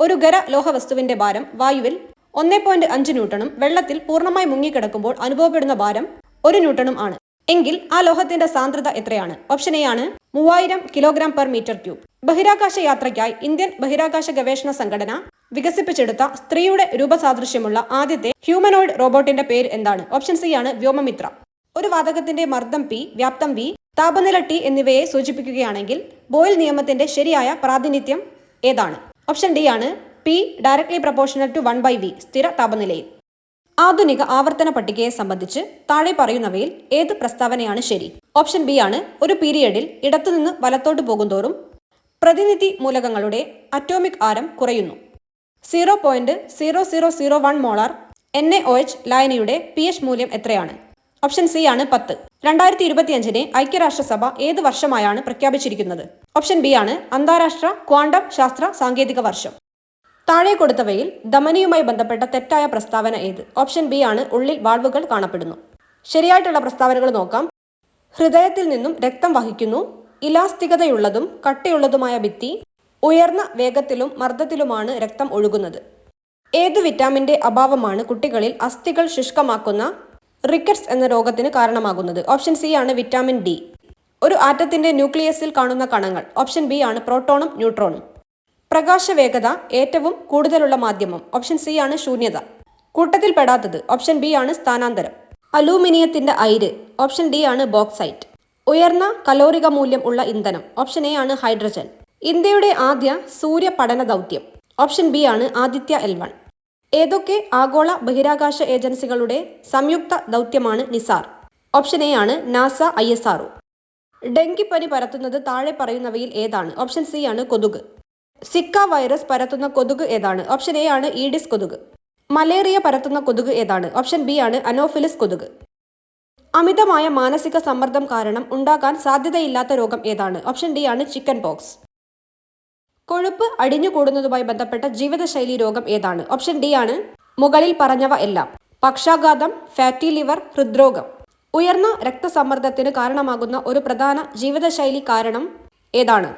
ഒരു ഖര ലോഹവസ്തുവിന്റെ ഭാരം വായുവിൽ 1.5 ന്യൂട്ടണും വെള്ളത്തിൽ പൂർണ്ണമായി മുങ്ങിക്കിടക്കുമ്പോൾ അനുഭവപ്പെടുന്ന ഭാരം 1 ന്യൂട്ടണും ആണ്. എങ്കിൽ ആ ലോഹത്തിന്റെ സാന്ദ്രത എത്രയാണ്? ഓപ്ഷൻ എ ആണ് 3000 kg/m³. ബഹിരാകാശ യാത്രയ്ക്കായി ഇന്ത്യൻ ബഹിരാകാശ ഗവേഷണ സംഘടന വികസിപ്പിച്ചെടുത്ത സ്ത്രീയുടെ രൂപസാദൃശ്യമുള്ള ആദ്യത്തെ ഹ്യൂമനോയിഡ് റോബോട്ടിന്റെ പേര് എന്താണ്? ഓപ്ഷൻ സി ആണ് വ്യോമമിത്ര. ഒരു വാതകത്തിന്റെ മർദ്ദം P, വ്യാപ്തം V, താപനില T എന്നിവയെ സൂചിപ്പിക്കുകയാണെങ്കിൽ ബോയിൽ നിയമത്തിന്റെ ശരിയായ പ്രാതിനിധ്യം ഏതാണ്? ഓപ്ഷൻ ഡി ആണ് P directly proportional to 1/V സ്ഥിര താപനിലയിൽ. ആധുനിക ആവർത്തന പട്ടികയെ സംബന്ധിച്ച് താഴെ പറയുന്നവയിൽ ഏത് പ്രസ്താവനയാണ് ശരി? ഓപ്ഷൻ ബി ആണ് ഒരു പീരിയഡിൽ ഇടത്തുനിന്ന് വലത്തോട്ട് പോകുന്തോറും പ്രതിനിധി മൂലകങ്ങളുടെ അറ്റോമിക് ആരം കുറയുന്നു. 0.0001 മോളാർ NaOH ലായനിയുടെ pH മൂല്യം എത്രയാണ്? ഓപ്ഷൻ സി ആണ് 10. 2025 ഐക്യരാഷ്ട്രസഭ ഏത് വർഷമായാണ് പ്രഖ്യാപിച്ചിരിക്കുന്നത്? ഓപ്ഷൻ ബി ആണ് അന്താരാഷ്ട്ര ക്വാണ്ടം ശാസ്ത്ര സാങ്കേതിക വർഷം. താഴെ കൊടുത്തവയിൽ ധമനിയുമായി ബന്ധപ്പെട്ട തെറ്റായ പ്രസ്താവന ഏത്? ഓപ്ഷൻ ബി ആണ് ഉള്ളിൽ വാൾവുകൾ കാണപ്പെടുന്നു. ശരിയായിട്ടുള്ള പ്രസ്താവനകൾ നോക്കാം. ഹൃദയത്തിൽ നിന്നും രക്തം വഹിക്കുന്നു. ഇലാസ്തികതയുള്ളതും കട്ടിയുള്ളതുമായ ഭിത്തി. ഉയർന്ന വേഗത്തിലും മർദ്ദത്തിലുമാണ് രക്തം ഒഴുകുന്നത്. ഏത് വിറ്റാമിന്റെ അഭാവമാണ് കുട്ടികളിൽ അസ്ഥികൾ ശുഷ്കമാക്കുന്ന റിക്കറ്റ്സ് എന്ന രോഗത്തിന് കാരണമാകുന്നത്? ഓപ്ഷൻ സി ആണ് വിറ്റാമിൻ ഡി. ഒരു ആറ്റത്തിന്റെ ന്യൂക്ലിയസിൽ കാണുന്ന കണങ്ങൾ? ഓപ്ഷൻ ബി ആണ് പ്രോട്ടോണും ന്യൂട്രോണും. പ്രകാശവേഗത ഏറ്റവും കൂടുതലുള്ള മാധ്യമം? ഓപ്ഷൻ സി ആണ് ശൂന്യത. കൂട്ടത്തിൽപ്പെടാത്തത്? ഓപ്ഷൻ ബി ആണ് സ്ഥാനാന്തരം. അലൂമിനിയത്തിന്റെ അയിര്? ഓപ്ഷൻ ഡി ആണ് ബോക്സൈറ്റ്. ഉയർന്ന കലോറിക മൂല്യം ഉള്ള ഇന്ധനം? ഓപ്ഷൻ എ ആണ് ഹൈഡ്രജൻ. ഇന്ത്യയുടെ ആദ്യ സൂര്യ പഠന ദൗത്യം? ഓപ്ഷൻ ബി ആണ് ആദിത്യ L1. ഏതൊക്കെ ആഗോള ബഹിരാകാശ ഏജൻസികളുടെ സംയുക്ത ദൗത്യമാണ് നിസാർ? ഓപ്ഷൻ എ ആണ് നാസ ISRO. ഡെങ്കിപ്പനി പരത്തുന്നത് താഴെ പറയുന്നവയിൽ ഏതാണ്? ഓപ്ഷൻ സി ആണ് കൊതുക്. സിക്ക വൈറസ് പരത്തുന്ന കൊതുക് ഏതാണ്? ഓപ്ഷൻ എ ആണ് ഈഡിസ് കൊതുക്. മലേറിയ പരത്തുന്ന കൊതുക് ഏതാണ്? ഓപ്ഷൻ ബി ആണ് അനോഫിലിസ് കൊതുക്. അമിതമായ മാനസിക സമ്മർദ്ദം കാരണം ഉണ്ടാകാൻ സാധ്യതയില്ലാത്ത രോഗം ഏതാണ്? ഓപ്ഷൻ ഡി ആണ് ചിക്കൻ പോക്സ്. കൊഴുപ്പ് അടിഞ്ഞുകൂടുന്നതുമായി ബന്ധപ്പെട്ട ജീവിതശൈലി രോഗം ഏതാണ്? ഓപ്ഷൻ ഡി ആണ് മുകളിൽ പറഞ്ഞവ എല്ലാം. പക്ഷാഘാതം, ഫാറ്റി ലിവർ, ഹൃദ്രോഗം. ഉയർന്ന രക്തസമ്മർദ്ദത്തിന് കാരണമാകുന്ന ഒരു പ്രധാന ജീവിതശൈലി കാരണം ഏതാണ്?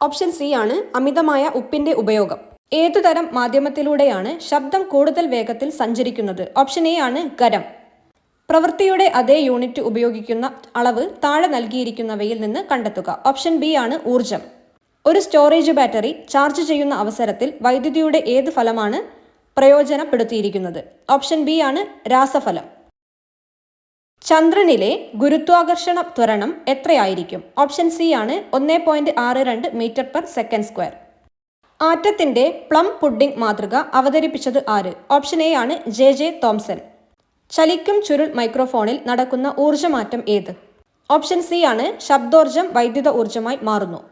ഓപ്ഷൻ സി ആണ് അമിതമായ ഉപ്പിന്റെ ഉപയോഗം. ഏതുതരം മാധ്യമത്തിലൂടെയാണ് ശബ്ദം കൂടുതൽ വേഗത്തിൽ സഞ്ചരിക്കുന്നത്? ഓപ്ഷൻ എ ആണ് ഗരം. പ്രവൃത്തിയുടെ അതേ യൂണിറ്റ് ഉപയോഗിക്കുന്ന അളവ് താഴെ നൽകിയിരിക്കുന്നവയിൽ നിന്ന് കണ്ടെത്തുക. ഓപ്ഷൻ ബി ആണ് ഊർജം. ഒരു സ്റ്റോറേജ് ബാറ്ററി ചാർജ് ചെയ്യുന്ന അവസരത്തിൽ വൈദ്യുതിയുടെ ഏത് ഫലമാണ് പ്രയോജനപ്പെടുത്തിയിരിക്കുന്നത്? ഓപ്ഷൻ ബി ആണ് രാസഫലം. ചന്ദ്രനിലെ ഗുരുത്വാകർഷണ ത്വരണം എത്രയായിരിക്കും? ഓപ്ഷൻ സി ആണ് 1.62 m/s². ആറ്റത്തിന്റെ പ്ലം പുഡിംഗ് മാതൃക അവതരിപ്പിച്ചത് ആര്? ഓപ്ഷൻ എ ആണ് JJ തോംസൺ. ചലിക്കും ചുരുൾ മൈക്രോഫോണിൽ നടക്കുന്ന ഊർജ്ജമാറ്റം ഏത്? ഓപ്ഷൻ സി ആണ് ശബ്ദോർജ്ജം വൈദ്യുത ഊർജ്ജമായി മാറുന്നു.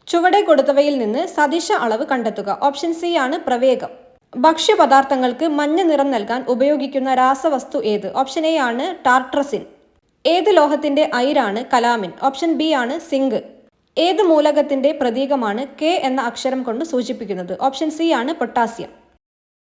ചുവടെ കൊടുത്തവയിൽ നിന്ന് സദിശ അളവ് കണ്ടെത്തുക. ഓപ്ഷൻ സി ആണ് പ്രവേഗം. ഭക്ഷ്യപദാർത്ഥങ്ങൾക്ക് മഞ്ഞ നിറം നൽകാൻ ഉപയോഗിക്കുന്ന രാസവസ്തു ഏത്? ഓപ്ഷൻ എ ആണ് ടാർട്രസിൻ. ഏത് ലോഹത്തിന്റെ അയിരാണ് കലാമിൻ? ഓപ്ഷൻ ബി ആണ് സിങ്ക്. ഏത് മൂലകത്തിന്റെ പ്രതീകമാണ് K എന്ന അക്ഷരം കൊണ്ട് സൂചിപ്പിക്കുന്നത്? ഓപ്ഷൻ സി ആണ് പൊട്ടാസ്യം.